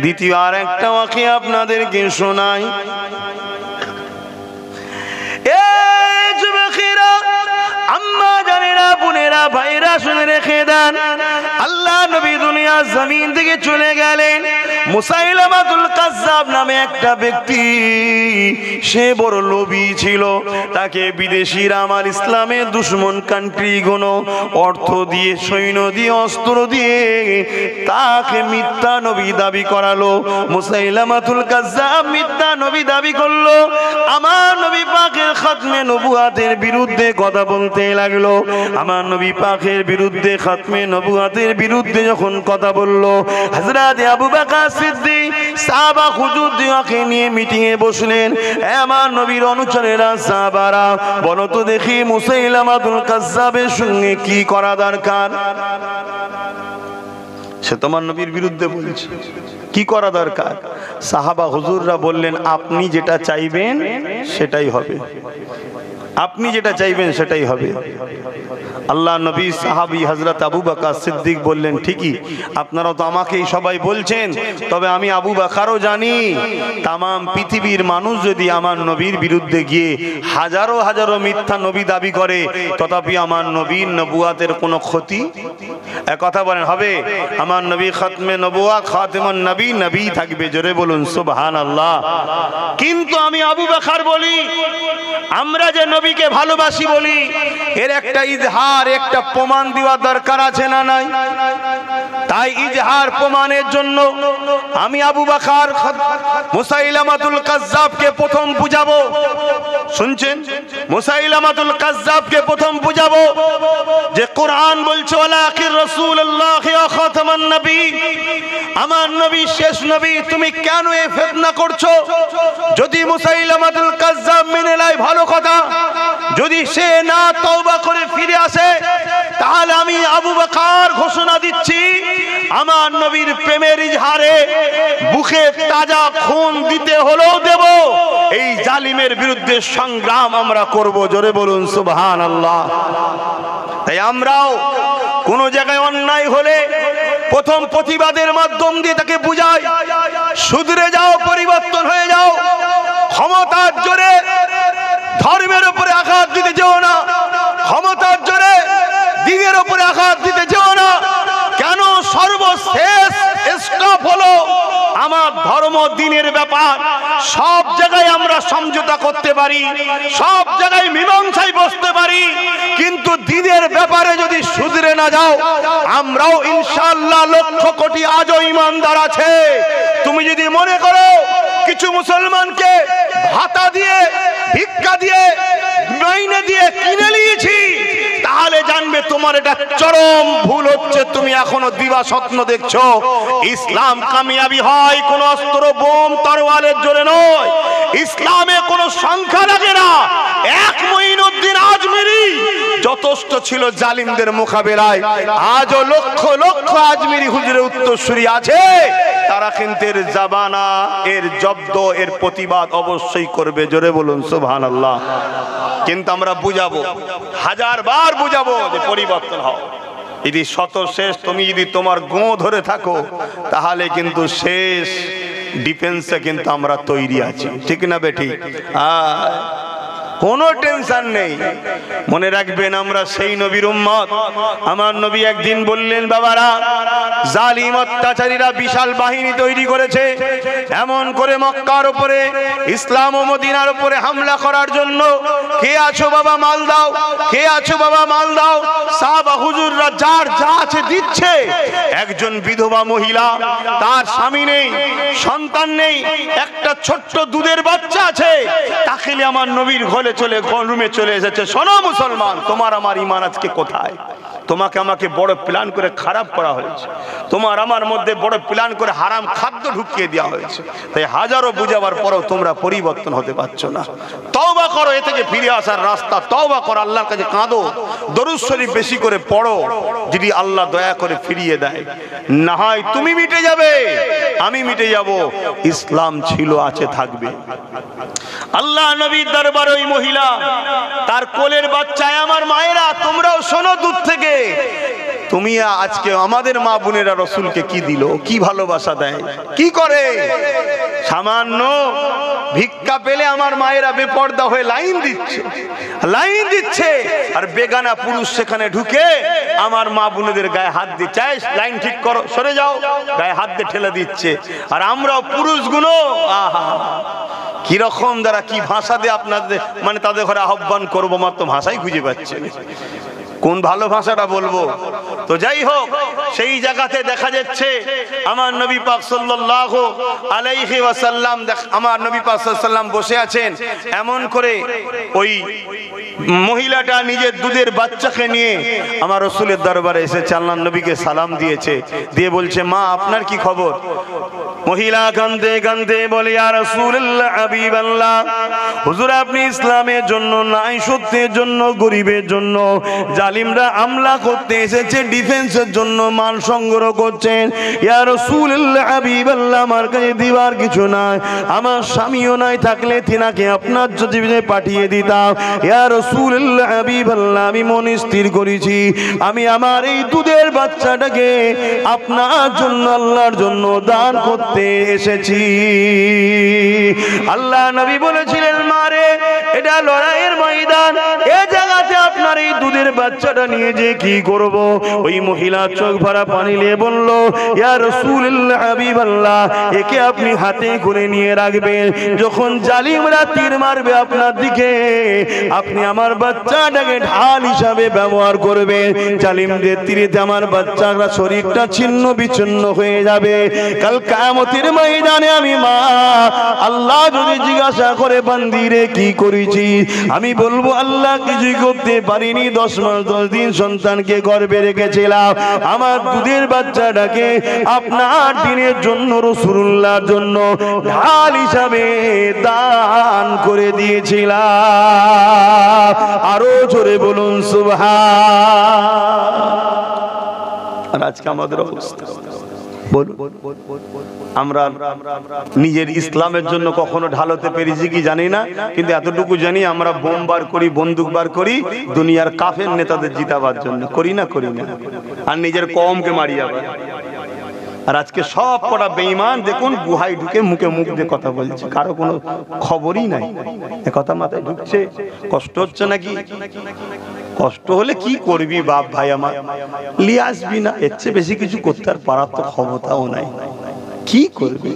দ্বিতীয় আর একটা ওয়াকিয়া আপনাদেরকে শোনাই। আম্মা জানেরা, বোনেরা, ভাইরা শুনে রেখে দেন, আল্লাহ নবী দুনিয়া জমিন থেকে চলে গেলেন। মুসাইলামাতুল কাজ্জাব নামে একটা ব্যক্তি, সে বড় লোভী ছিল। তাকে বিদেশিরা আমার ইসলামের দুশ্মন কান্ট্রি গুলো অর্থ দিয়ে, সৈন্য দিয়ে, অস্ত্র দিয়ে তাকে মিথ্যা নবী দাবি করালো। মুসাইলামাতুল কাজ্জাব মিথ্যা নবী দাবি করলো। আমার নবী পাকের খাতমে নবুয়াতের বিরুদ্ধে কথা বলতে লাগলো। আমার নবী পাকের বিরুদ্ধে, খাতমে নবুয়াতের বিরুদ্ধে যখন কথা বললো, হযরত আবু বকর সিদ্দিক সাহাবা হুজুরদেরকে নিয়ে মিটিং এ বসলেন। আমার নবীর অনুচরেরা, সাহাবারা, বলো তো দেখি মুসাইলামাতুল কাজ্জাবের সঙ্গে কি করা দরকার? সে তোমার নবীর বিরুদ্ধে বলছে, কি করা দরকার? সাহাবা হুজুররা বললেন, আপনি যেটা চাইবেন সেটাই হবে, আপনি যেটা চাইবেন সেটাই হবে। আল্লাহ নবী সাহাবী হযরত আবু বকর সিদ্দিক বললেন, ঠিকই, আপনারা তো আমাকেই সবাই বলছেন, তবে আমি আবু বকরও জানি তাম পৃথিবীর মানুষ যদি আমার নবীর বিরুদ্ধে গিয়ে হাজারো হাজারো মিথ্যা নবী দাবি করে, তথাপি আমার নবীর নবুয়াতের কোনো ক্ষতি কথা বলেন হবে? আমার নবী খাতমে নবুয়াত, খাতেমুন নবী, নবী থাকবে। জোরে বলুন সুবহানাল্লাহ। কিন্তু আমি আবু বকর বলি, আমরা যে নবীকে ভালোবাসি বলি, এর একটা ইজহার, একটা প্রমাণ দেওয়া দরকার আছে না নাই? তাই ইজহার প্রমাণের জন্য আমি আবু বকর মুসাইলামাতুল কাজ্জাবকে প্রথম বুঝাবো। শুনছেন? মুসাইলামাতুল কাজ্জাবকে প্রথম বুঝাবো যে কোরআন বলছে ওয়ালাকির রাসূলুল্লাহ ওয়া খাতামান নবী, আমার নবী শেষ নবী, তুমি কেন এই ফিতনা করছো? যদি মুসাইলামাতুল কাজ্জাব মেনে নেয় ভালো কথা, যদি সে না তওবা করে ফিরে আসে, তাহলে আমি আবু বকর ঘোষণা দিচ্ছি, আমার নবীর প্রেমের ইজহারে বুকে তাজা খুন দিতে হলেও দেব। এই জালিমের বিরুদ্ধে সংগ্রাম আমরা করব। জোরে বলুন সুবহানাল্লাহ। তাই আমরাও কোন জায়গায় অন্যায় হলে প্রথম প্রতিবাদের মাধ্যম দিয়ে তাকে বুঝাই, শুধরে যাও, পরিবর্তন হয়ে যাও। ক্ষমতার জোরে ধর্মের উপরে আঘাত দিতে যেও না, ক্ষমতার জোরে দিনের উপরে আঘাত দিতে যেও না। কেন? সর্বশেষ স্টপ হলো আমার ধর্ম, দিনের ব্যাপার। সব জায়গায় আমরা সমঝোতা করতে পারি, সব জায়গায় মীমাংসায় বসতে পারি, কিন্তু দিনের ব্যাপারে যদি শুধরে না যাও, আমরাও ইনশাআল্লাহ লক্ষ কোটি আজও ইমানদার আছে। তুমি যদি মনে করো কিছু মুসলমানকে ভাতা দিয়ে, ভিক্ষা দিয়ে, মাইনে দিয়ে কিনে নিয়েছি, তাহলে জানবে তোমার এটা চরম ভুল হচ্ছে। তুমি এখনো দিবা স্বপ্ন দেখছো। ইসলাম কামিয়াবি হয় কোন অস্ত্র, বোম, তরোয়ালের জোরে নয়। ইসলামে কোনো সংখ্যা লাগে না। এক মঈনুদ্দিন আজমিরি যথেষ্ট ছিল জালিমদের মোকাবেলায়। আজও লক্ষ লক্ষ আজমিরি হুজুরের উত্তরসূরি আছে, তারা কিন্তু এর জাবানা, এর জব্দ, এর প্রতিবাদ অবশ্যই করবে। জোরে বলুন সুবহানাল্লাহ। কিন্তু আমরা বুঝাবো, হাজারবার বুঝাবো যে পরিবর্তন হও। যদি শত শেষ তুমি যদি তোমার গো ধরে থাকো, তাহলে কিন্তু শেষ ডিফেন্সে কিন্তু আমরা তৈরি আছি। ঠিক না বেঠিক? কোনো টেনশন নেই। মনে রাখবেন, আমরা সেই নবীর উম্মত। আমার নবী একদিন বললেন, বাবারা, জালিম অত্যাচারীরা বিশাল বাহিনী তৈরি করেছে এমন করে মক্কার উপরে, ইসলাম ও মদিনার উপরে হামলা করার জন্য। কে আছো বাবা মাল দাও, কে আছো বাবা মাল দাও। সাহাবা হুজুররা যার যা আছে দিচ্ছে। একজন বিধবা মহিলা, তার স্বামী নেই, সন্তান নেই, একটা ছোট্ট দুধের বাচ্চা আছে, তাকে আমার নবীর ঘরে চলে রুমে চলে এসেছে। শোনো মুসলমান, তোমার আমার ঈমান আজকে কোথায়? তোমাকে আমাকে বড় প্ল্যান করে খারাপ করা হয়েছে, তোমার আমার মধ্যে বড় প্ল্যান করে হারাম খাদ্য ঢুকিয়ে দেওয়া হয়েছে। তাই হাজারো বুঝাবার পরও তোমরা পরিবর্তন হতে পারছো না। তওবা করো, এ থেকে ফিরে আসার রাস্তা। তওবা করো, আল্লাহর কাছে কাঁদো, দরুদ শরীফ বেশি করে পড়ো, যদি আল্লাহ দয়া করে ফিরিয়ে দেয়। না হয় তুমি মিটে যাবে, আমি মিটে যাব, ইসলাম ছিল আছে থাকবে। আল্লাহ নবীর দরবারে ওই মহিলা, তার কোলের বাচ্চায়, আমার মায়েরা তোমরাও শোনো দূর থেকে, তুমি আজকে আমাদের মা বোনেরা রসুলকে কি দিল, কি ভালোবাসা দেয়, কি করে। সামান্য ভিক্ষা পেলে আমার মায়েরা বেপর্দা হয়ে লাইন দিচ্ছে, আর বেগানা পুরুষ সেখানে ঢুকে আমার মা বোনেদের গায়ে হাত দিয়ে, চাই লাইন ঠিক করো, সরে যাও, গায়ে হাত দিয়ে ঠেলে দিচ্ছে। আর আমরাও পুরুষগুলো আহা কিরকম দ্বারা কি ভাষা দিয়ে আপনাদের মানে তাদের ঘরে আহ্বান করবো, মাত্র ভাষাই খুঁজে পাচ্ছে, কোন ভালো ভাষাটা বলবো। তো যাই হোক, সেই জায়গাতে দেখা যাচ্ছে আমার নবী পাক সাল্লাল্লাহু আলাইহি ওয়াসাল্লাম, আমার নবী পাক সাল্লাল্লাহু আলাইহি ওয়াসাল্লাম বসে আছেন। এমন করে ওই মহিলাটা নিজের দুধের বাচ্চাকে নিয়ে আমার রাসূলের দরবারে এসেছে, আল্লাহর নবীকে সালাম দিয়েছে, দিয়ে বলছে, মা আপনার কি খবর। মহিলা কাঁদতে কাঁদতে বলে, ইয়া রাসূলুল্লাহ, হাবিবাল্লাহ, হুজুর আপনি ইসলামের জন্য, নাই সত্যের জন্য, গরিবের জন্য জালিমরা হামলা করতে এসেছে, ডিফেন্সের জন্য মাল সংগ্রহ করছেন। ইয়া রাসূলুল্লাহ, হাবিবাল্লাহ, আমার কাছে দিবার কিছু নাই, আমার স্বামীও নাই, থাকলে তিনাকে আপনার যদি পাঠিয়ে দিতাম। ইয়া রাসূলুল্লাহ, হাবিবাল্লাহ, আমি মন স্থির করেছি, আমি আমার এই দুধের বাচ্চাটাকে আপনার জন্য, আল্লাহর জন্য দান করতে এসেছি। আল্লাহ নবী বলেছিলেন, মারে এটা লড়াইয়ের ময়দান, এই জায়গাতে আপনার এই দুধের বাচ্চাটা নিয়ে যে কি করব। ওই মহিলা চোখ ভরা পানি নিয়ে বলল, ইয়া রাসূলুল্লাহ, হাবিবাল্লাহ, একে আপনি হাতে করে নিয়ে রাখবেন, যখন জালিমরা তীর মারবে আপনার দিকে, আপনি আমার বাচ্চাটাকে ঢাল হিসাবে ব্যবহার করবেন। জালিমদের তীরেতে আমার বাচ্চারা শরীরটা ছিন্ন বিচ্ছিন্ন হয়ে যাবে। কাল কিয়ামতের ময়দানে আমি মা আল্লাহ যদি জিজ্ঞাসা করে, বান্দি রে কি করেছি, আমি বলবো আল্লাহ কিছুই করতে পারিনি, 10 মাস 10 দিন সন্তানকে গর্ভে রেখেছিলাম, আমার দুধের বাচ্চাটাকে আপনার দিনের জন্য, রাসূলুল্লাহর জন্য ঢাল হিসাবে দান করে দিয়েছিলাম। আরো জোরে বলুন সুবহান। আর আজকে আমাদের অবস্থা আমরা নিজের ইসলামের জন্য কখনো ঢালতে পেরেছি কি জানি না, কিন্তু এতটুকু জানি আমরা বোম বার করি, বন্দুক বার করি দুনিয়ার কাফের নেতাদের জিতাবার জন্য, করি না? আর নিজের কওমকে মারি আবার। আর আজকে সব কটা বেঈমান দেখুন গুহায় ঢুকে মুখে মুখ দিয়ে কথা বলছে, কারো কোনো খবরই নাই। এ কথা মাথায় ঢুকছে? কষ্ট হচ্ছে নাকি? কষ্ট হলে কি করবি বাপ ভাই আমার, লিয়ে আসবি না, এর চেয়ে বেশি কিছু করতে আর পারার তো ক্ষমতাও নাই, কি করবি?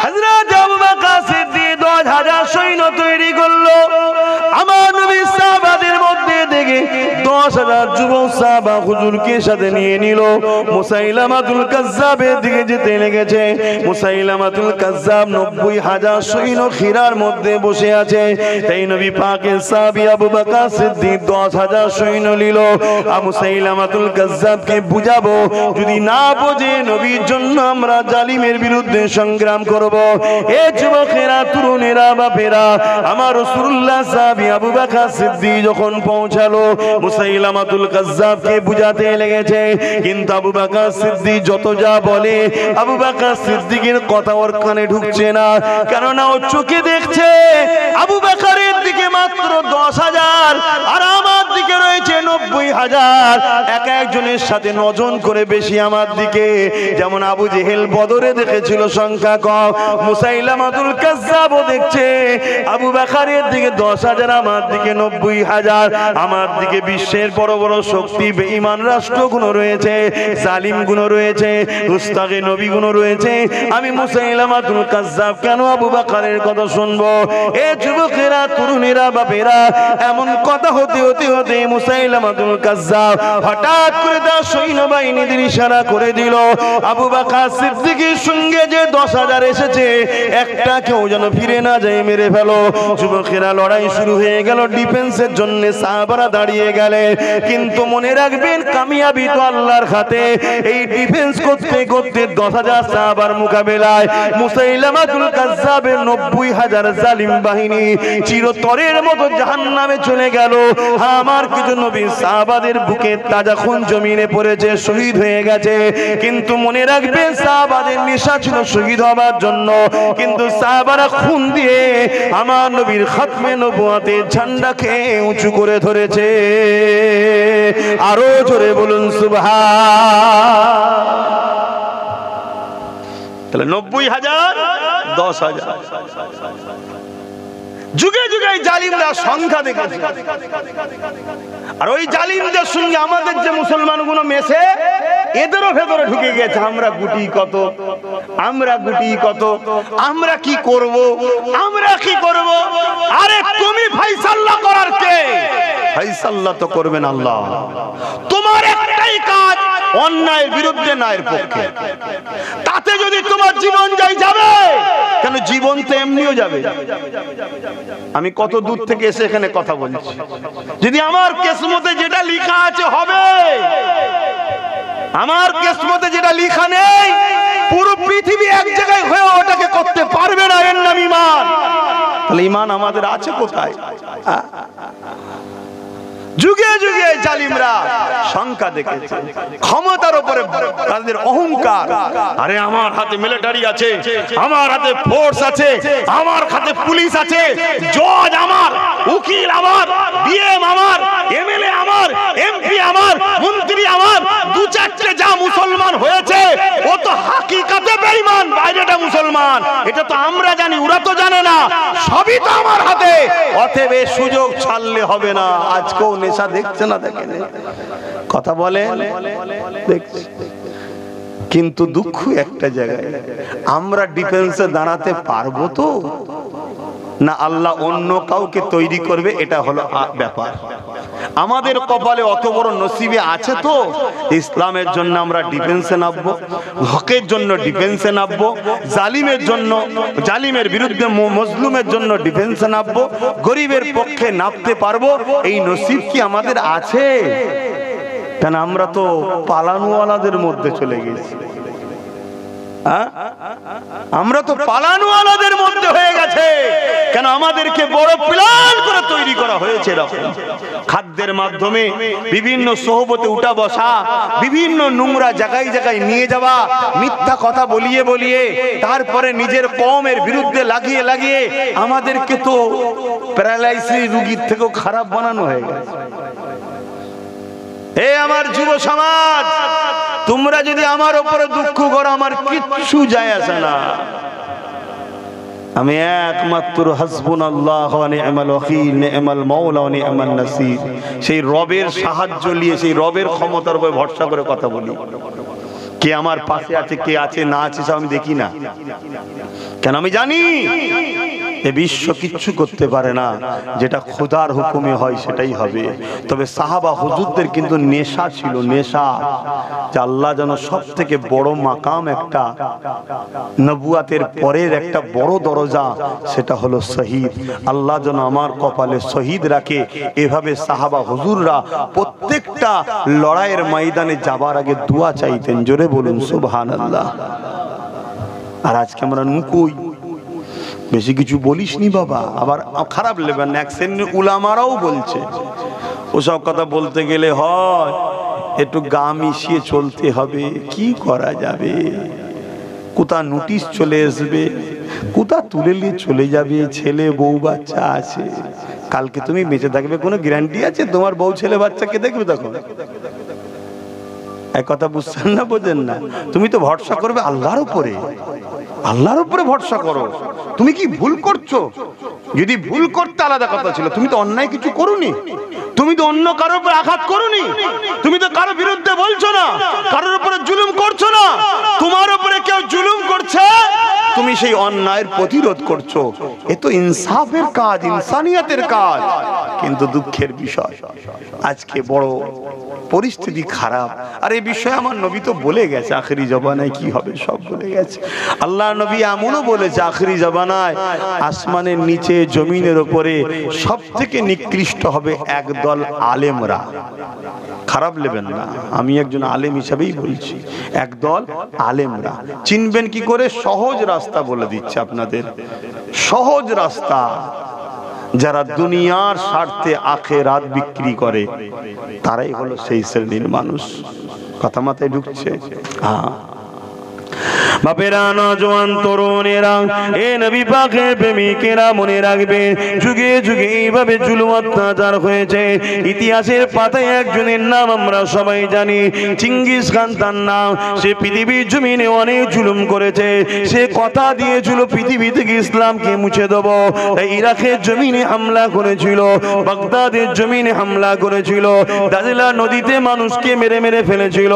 হযরত আবু বকর সিদ্দিক 10,000 সৈন্য তৈরি করলো। আমার নবী সাহাবাদের মধ্যে থেকে 10,000 যুবক সাহাবা হুজুরকে সাথে নিয়ে নিল। মুসাইলামাতুল কাজ্জাবের দিকে যেতে লেগেছে। মুসাইলামাতুল কাজ্জাব 90,000 সৈন্য খিরার মধ্যে বসে আছে। তাই নবী পাকের সাহাবী আবু বকর সিদ্দিক 10,000 সৈন্য নিল। মুসাইলামাতুল কাজ্জাবকে বুঝাবো, যদি না বোঝে নবীর জন্য আমরা জালিমের বিরুদ্ধে সংগ্রাম করব। এ যুবকেরা, তরুণেরা, বাপেরা, আমার রাসূলুল্লাহ সাহাবী আবু বকর সিদ্দিক যখন পৌঁছালো, মুসাইলামাতুল কাজ্জাবকে বুঝাতে লেগেছে। কিন্তু আবু বকর সিদ্দিক যত যা বলে, আবু বকর সিদ্দিকের কথা ওর কানে ঢুকছে না, কেননা ও চোখে দেখছে আবু বকরের দিকে মাত্র 10,000 আর আমার দিকে রয়েছে 90,000। এক একজনের সাথে 9 জন করে বেশি আমার দিকে। যেমন আবু জেহেল বদরে দেখেছিল সংখ্যা কম, মুসাইলামাতুল কাজ্জাবও দেখছে আবু বকরের দিকে 10,000, আমার দিকে 90,000। আমার দিকে বিশ্বের বড় বড় শক্তি বেঈমান রাষ্ট্রগুলো রয়েছে, জালিম গুলো রয়েছে, উস্তাগে নবী গুলো রয়েছে। আমি মুসাইলামাতুল কাজ্জাব কেন আবু বকরের কথা শুনবো? এ যুবকেরা, তরুণেরা, বাপেরা, এমন কথা হতে হতে হতে মুসাইলামা মুসাইলামাতুল কাজ্জাব হঠাৎ করে তার সৈন্যবাহিনীদের ইশারা করে দিল, আবু বকর সিদ্দিকের সঙ্গে যে 10,000 এসেছে একটা কেউ যেন ফিরে না যায়, মেরে ফেলো। যুবকেরা লড়াই শুরু হয়ে গেল, ডিফেন্সের জন্য সাহাবারা দাঁড়িয়ে গেলেন। কিন্তু মনে রাখবেন কামিয়াবি তো আল্লাহর হাতে। এই ডিফেন্স করতে করতে 10,000 সাহাবার মোকাবেলায় মুসাইলামাতুল কাজ্জাবের 90,000 জালিম বাহিনী চিরতরের মতো জাহান্নামে চলে গেল। আমার কিছু নবী সাহাবাদের বুকে তাজা খুন জমিনে পড়েছে, শহীদ হয়ে গেছে। কিন্তু মনে রাখবেন সাহাবাদের নেশা ছিল শহীদ হবার জন্য, কিন্তু সাহাবারা খুন দিয়ে আমার নবীর খাতমে নবুয়তের ঝান্ডাকে উঁচু করে ধরেছে। আরো জোরে বলুন সুবহান। তাহলে 90,000 10,000। যুগে যুগে জালিমরা সংখ্যা দেখেছে, আর ওই জালিমদের সঙ্গে আমাদের যে মুসলমানগুলো মেশে এদেরও ভেতরে ঢুকে গেছে। আমরা গুটি কত, আমরা গুটি কত, আমরা কি করব, আমরা কি করব। আরে তুমি ফায়সালা করার কে? ফায়সালা তো করবেন আল্লাহ। তোমার একটাই কাজ অন্যায়ের বিরুদ্ধে ন্যায়ের পক্ষে। তাতে যদি তোমার জীবন যাবে, কেন জীবন তো এমনিও যাবে। আমি কত দূর থেকে এসে এখানে কথা বলছি, যদি আমার কিসমতে যেটা লেখা আছে হবে, আমার কিসমতে যেটা লেখা নেই পুরো পৃথিবী এক জায়গায় হয়ে ওটাকে করতে পারবে না। এর নাম ঈমান। তাহলে ঈমান আমাদের আছে কোথায়? যুগে যুগে জালিমরা সংখ্যা দেখেছে, ক্ষমতার উপরে তাদের অহংকার। আরে আমার হাতে মিলিটারি আছে, আমার হাতে ফোর্স আছে, আমার হাতে পুলিশ আছে, জজ আমার, উকিল আমার, বিএম আমার, এমএলএ আমার, এমপি আমার, মন্ত্রী আমার। 2-4টে যা মুসলমান হয়েছে ও তো হাকিকাতে বেঈমান, বাইরেটা মুসলমান। এটা তো আমরা জানি, ওরা তো জানে না। সবই তো আমার হাতে। অতএব এই সুযোগ ছাড়লে হবে না। আজকেও নেশা দেখছে না, দেখেন কথা বলে দেখছে। কিন্তু দুঃখ একটা জায়গায়, আমরা ডিফেন্সে দাঁড়াতে পারবো তো না আল্লাহ অন্য কাউকে তৈরি করবে, এটা হলো ব্যাপার। আমাদের কপালে অত বড় নসিবে আছে তো ইসলামের জন্য আমরা ডিফেন্সে নামবো, হকের জন্য ডিফেন্সে নামবো, জালিমের জন্য, জালিমের বিরুদ্ধে মজলুমের জন্য ডিফেন্সে নামবো, গরিবের পক্ষে নামতে পারবো। এই নসিব কি আমাদের আছে? কেন আমরা তো পালানোওয়ালাদের মধ্যে চলে গেছি। আমরা তো পালানোওয়ালাদের মধ্যে হয়ে গেছে। কেন আমাদেরকে বড় প্ল্যান করে তৈরি করা হয়েছে। এরকম খাদ্যের মাধ্যমে বিভিন্ন সোহবতে উঠা বসা, বিভিন্ন নোংরা জায়গায় জায়গায় নিয়ে যাওয়া, মিথ্যা কথা বলিয়ে বলিয়ে তারপরে নিজের কওমের বিরুদ্ধে লাগিয়ে লাগিয়ে আমাদেরকে তো প্যারালাইসিস রোগীর থেকেও খারাপ বানানো হয়ে গেছে। এ আমার যুব সমাজ, তোমরা যদি আমার উপরে দুঃখ করো আমার কিচ্ছু যায় আসে না। আমি একমাত্র হাসবুনাল্লাহু ওয়া নি'মাল ওয়াকিল, নি'মাল মাওলা ওয়া নি'মান নাসির, সেই রবের সাহায্য নিয়ে, সেই রবের ক্ষমতার উপর ভরসা করে কথা বলি। কে আমার পাশে আছে, কে আছে না আছে সব আমি দেখি না। কেন আমি জানি এ বিশ্ব কিচ্ছু করতে পারে না, যেটা খোদার হুকুমে হয় সেটাই হবে। তবে সাহাবা হুজুরদের কিন্তু নেশা ছিল, নেশা যে আল্লাহ যেন সব থেকে বড় মাকাম, একটা নবুয়াতের পরের একটা বড় দরজা, সেটা হলো শহীদ। আল্লাহ যেন আমার কপালে শহীদ রাখে। এভাবে সাহাবা হুজুররা প্রত্যেকটা লড়াইয়ের ময়দানে যাবার আগে দোয়া চাইতেন। জোরে বলুন সুবহানাল্লাহ। আর আজকে আমরা নুকুই, বেশি কিছু বলিসনি বাবা, আবার খারাপ লেবেন না। এক শ্রেণীর উলামারাও বলছে ওসব কথা বলতে গেলে হয় একটু গা মিশিয়ে চলতে হবে। কি করা যাবে? কোথা নোটিশ চলে আসবে, কোথা তুলে নিয়ে চলে যাবে। ছেলে বউ বাচ্চা আছে, কালকে তুমি বেঁচে থাকবে কোনো গ্যারান্টি আছে? তোমার বউ ছেলে বাচ্চাকে দেখবে তখন? এক কথা বুঝছেন না, বোঝেন না? তুমি তো ভরসা করবে আল্লাহর উপরে, আল্লাহর উপরে ভরসা করো। তুমি কি ভুল করছো? যদি ভুল করতে আলাদা কথা ছিল। তুমি তো অন্যায় কিছু করোনি, তুমি তো অন্য কারোর উপর আঘাত করোনি, তুমি তো কারোর বিরুদ্ধে বলছো না, কারোর উপরে জুলুম করছো না, তোমার উপরে কেউ কেউ জুলুম করছে, তুমি সেই অন্যায়ের প্রতিরোধ করছো। এ তো ইনসাফের কাজ, ইনসানিয়তের কাজ। কিন্তু দুঃখের বিষয় আজকে বড় পরিস্থিতি খারাপ। আর এই বিষয়ে আমার নবী তো বলে গেছে আখেরি জবানায় কি হবে সব বলে গেছে। আল্লাহ নবী এমনও বলেছে আখেরি জবানায় আসমানের নিচে জমিনের উপরে সব থেকে নিকৃষ্ট হবে একদল আলেমরা। খারাপ নেবেন না, আমি একজন আলেম হিসাবেই বলছি। একদল আলেমরা চিনবেন কি করে? সহজ রাস্তা বলে দিচ্ছে আপনাদের, সহজ রাস্তা। যারা দুনিয়ার স্বার্থে আখিরাত বিক্রি করে তারাই হলো সেই শ্রেণীর মানুষ। কথা মাথায় ঢুকছে? হ্যাঁ। বাপেরা, নওজোয়ান তরুণেরা, এ নবী পাকের প্রেমিকেরা মনে রাখবেন, যুগে যুগে এইভাবে জুলুম অত্যাচার হয়েছে। ইতিহাসের পাতায় একজনের নাম আমরা সবাই জানি, চিঙ্গিস খান তার নাম। সে পৃথিবীর জমিনে অনেক জুলুম করেছে। সে কথা দিয়েছিল পৃথিবী থেকে ইসলামকে মুছে দেব। তাই ইরাকের জমিনে হামলা করেছিল, বাগদাদের জমিনে হামলা করেছিল, দাজলা নদীতে মানুষকে মেরে মেরে ফেলেছিল।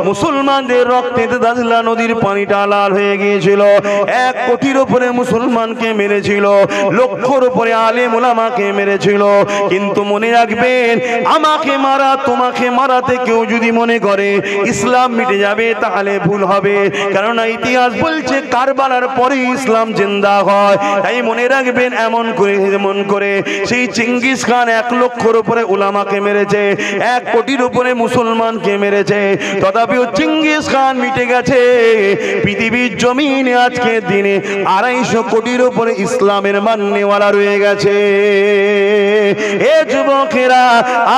মুসলমানদের রক্তে দাজলা নদীর পানিটা লাল হয়ে গিয়েছিল। 1 কোটির উপরে মুসলমানকে মেরেছিল, লক্ষর উপরে আলেম ওলামাকে মেরেছিল। কিন্তু মনে রাখবেন, আমাকে মারা তোমাকে মারাতে কেউ যদি মনে করে ইসলাম মিটে যাবে তাহলে ভুল হবে। কারণ ইতিহাস বলছে কারবালার পরে ইসলাম জিন্দা হয়। তাই মনে রাখবেন, এমন করে সেই চিঙ্গিস খান 1 লক্ষর উপরে ওলামাকে মেরেছে, 1 কোটির উপরে মুসলমানকে মেরেছে। তথাপিও চিঙ্গিস খান মিটে গেছে। পৃথিবীর জমিনে আজকে দিনে 250 কোটির উপরে ইসলামের মান্যওয়ালা রয়ে গেছে। এ যুবকেরা,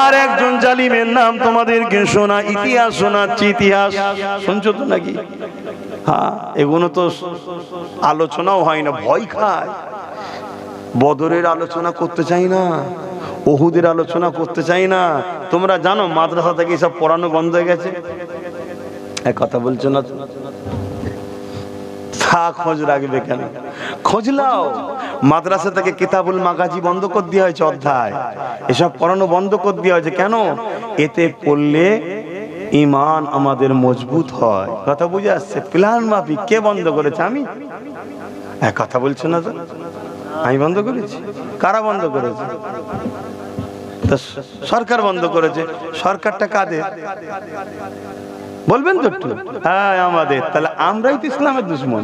আর একজন জালিমের নাম তোমাদেরকে শোনা, ইতিহাস শোনাচ্ছি। ইতিহাস শুনছো তো নাকি? হ্যাঁ, এগুলো তো আলোচনাও হয় না, ভয় খায়। বদরের আলোচনা করতে চাই না, ওহুদের আলোচনা করতে চাই না। তোমরা জানো মাদ্রাসা থেকে সব পড়ানো বন্ধ হয়ে গেছে। এক কথা বলছো না? খোঁজ রাখবে কেন? খোঁজ লাও। মাদ্রাসা থেকে কিতাবুল মাগাজি বন্ধ করে দেওয়া হয়েছে, অধ্যায় এসব পড়ানো বন্ধ করে দেওয়া হয়েছে। কেন? এতে পড়লে ঈমান আমাদের মজবুত হয়। কথা বুঝে আসছে? প্ল্যান মাফিক কে বন্ধ করেছে? আমি। এক কথা বলছো না তো? আমি বন্ধ করেছি? কারা বন্ধ করেছে? সরকার বন্ধ করেছে। সরকারটা কাদের বলবেন তো একটু? হ্যাঁ, আমাদের। তাহলে আমরাই তো ইসলামের দুশমন।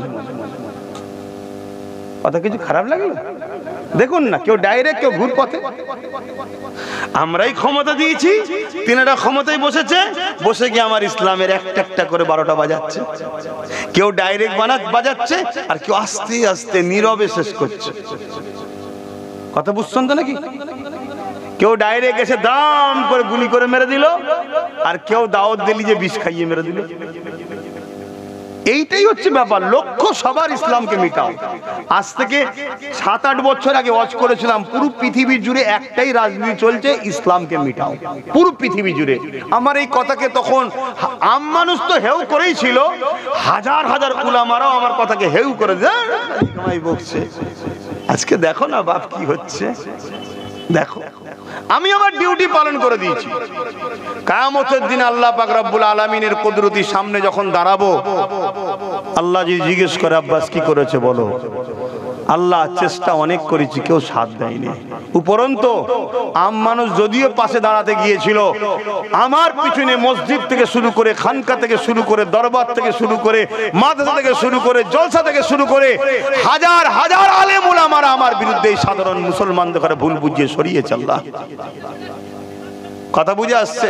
কথা কিছু খারাপ লাগে? দেখুন না, কেউ ডাইরেক্ট, কেউ ঘুর পথে। আমরাই ক্ষমতা দিয়েছি, তিনারা ক্ষমতায় বসেছে, বসে গিয়ে আমার ইসলামের একটা একটা করে 12টা বাজাচ্ছে। কেউ ডাইরেক্ট বাজাচ্ছে, আর কেউ আস্তে আস্তে নীরবে শেষ করছে। কথা বুঝছেন তো নাকি? কেউ ডাইরেক্ট এসে দাম করে গুলি করে মেরে দিল, আর কেউ দাওয়াত দিলি যে বিষ খাইয়ে মেরে দিল। এইটাই হচ্ছে ব্যাপার। লক্ষ্য সবার ইসলামকে মিটাও। আজ থেকে 7-8 বছর আগে ওয়াজ করেছিলাম, পুরো পৃথিবী জুড়ে একটাই রাজনীতি চলছে, ইসলামকে মিটাও। পুরো পৃথিবী জুড়ে। আমার এই কথাকে তখন আম মানুষ তো হেউ করেই ছিল, হাজার হাজার উলামারাও আমার কথাকে হেউ করে বকছে। আজকে দেখো না বাপ কি হচ্ছে, দেখো। আমি আমার ডিউটি পালন করে দিয়েছি। কিয়ামতের দিন আল্লাহ পাক রব্বুল আলামিনের কুদরতির সামনে যখন দাঁড়াবো, আল্লাহ যদি জিজ্ঞেস করে আব্বাস কি করেছে বলো, আল্লাহ চেষ্টা অনেক করেছি, কেউ সাথ দেয়নি। উপরন্তু আম মানুষ যদিও পাশে দাঁড়াতে গিয়েছিল, আমার পিছনে মসজিদ থেকে শুরু করে, খানকা থেকে শুরু করে, দরবার থেকে শুরু করে, মাদ্রাসা থেকে শুরু করে, জলসা থেকে শুরু করে হাজার হাজার আলেম উলামারা আমার বিরুদ্ধে এই সাধারণ মুসলমানদের করে ভুল বুঝিয়ে সরিয়েছে। আল্লাহ, কথা বুঝে আসছে?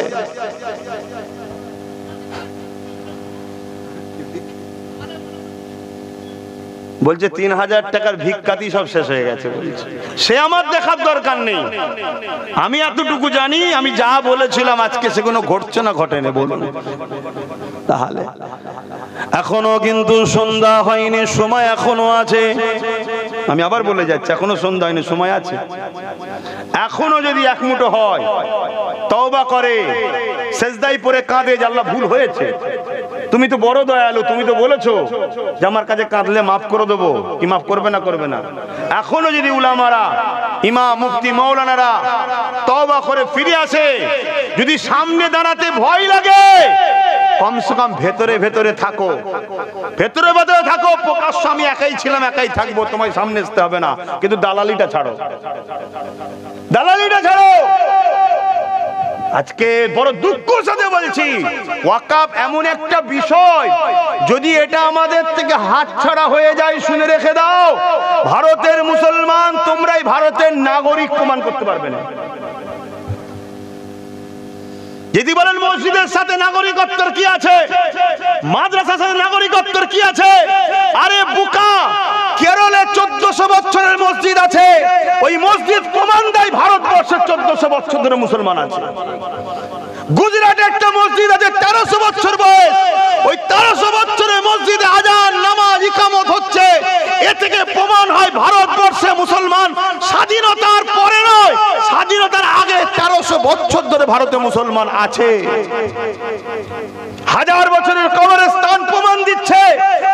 বলছে 3000 টাকার ভিক্ষাতি সব শেষ হয়ে গেছে। বলছে সে আমার দেখার দরকার নেই, আমি এতটুকু জানি, আমি যা বলেছিলাম আজকে সেগুলো ঘটছে না ঘটেনি বলুন। তাহলে এখনো কিন্তু সন্ধ্যা হয়নি, সময় এখনো আছে। আমি আবার বলে যাচ্ছি, এখনো সন্ধ্যা হয়নি, সময় আছে। এখনো যদি এক মুঠো হয়, তওবা করে, সেজদায় পড়ে কাঁদে যে আল্লাহ ভুল হয়েছে, তুমি তো বড় দয়ালু, তুমি তো বলেছো যে আমার কাছে কাঁদলে মাফ করে দেবো, কি মাফ করবে না করবে না? এখনো যদি উলামারা, ইমাম মুফতি মাওলানারা তওবা করে ফিরে আসে, যদি সামনে দাঁড়াতে ভয় লাগে কমসে কম ভেতরে ভেতরে থাকো, ভেতরে ভেতরে থাকো। প্রকাশ্য আমি একাই ছিলাম, একাই থাকবো, তোমায় সামনে আসতে হবে না, কিন্তু দালালিটা ছাড়ো, দালালিটা ছাড়ো। আজকে বড় দুঃখ সাথে বলছি, ওয়াকফ এমন একটা বিষয়, যদি এটা আমাদের থেকে হাতছাড়া হয়ে যায়, শুনে রেখে দাও, ভারতের মুসলমান তোমরাই ভারতের নাগরিক প্রমাণ করতে পারবে না। যদি বলেন মসজিদের সাথে নাগরিকত্বের কি আছে, মাদ্রাসার সাথে নাগরিকত্বের কি আছে, আরে বোকা, কেরলে 1400 বছরের মসজিদ আছে, ওই মসজিদ প্রমাণ দেয় ভারতবর্ষের 1400 বছর ধরে মুসলমান আছে। গুজরাটে একটা মসজিদ আছে 1300 বছর বয়স, ওই 1300 বছরের মসজিদে আজান নামাজ ইকামত হচ্ছে, এ থেকে প্রমাণ হয় ভারতবর্ষে মুসলমান স্বাধীনতার পরে নয়, স্বাধীনতার আগে 1300 বছর ধরে ভারতে মুসলমান আছে। হাজার বছরের কবরস্থান প্রমাণ দিচ্ছে,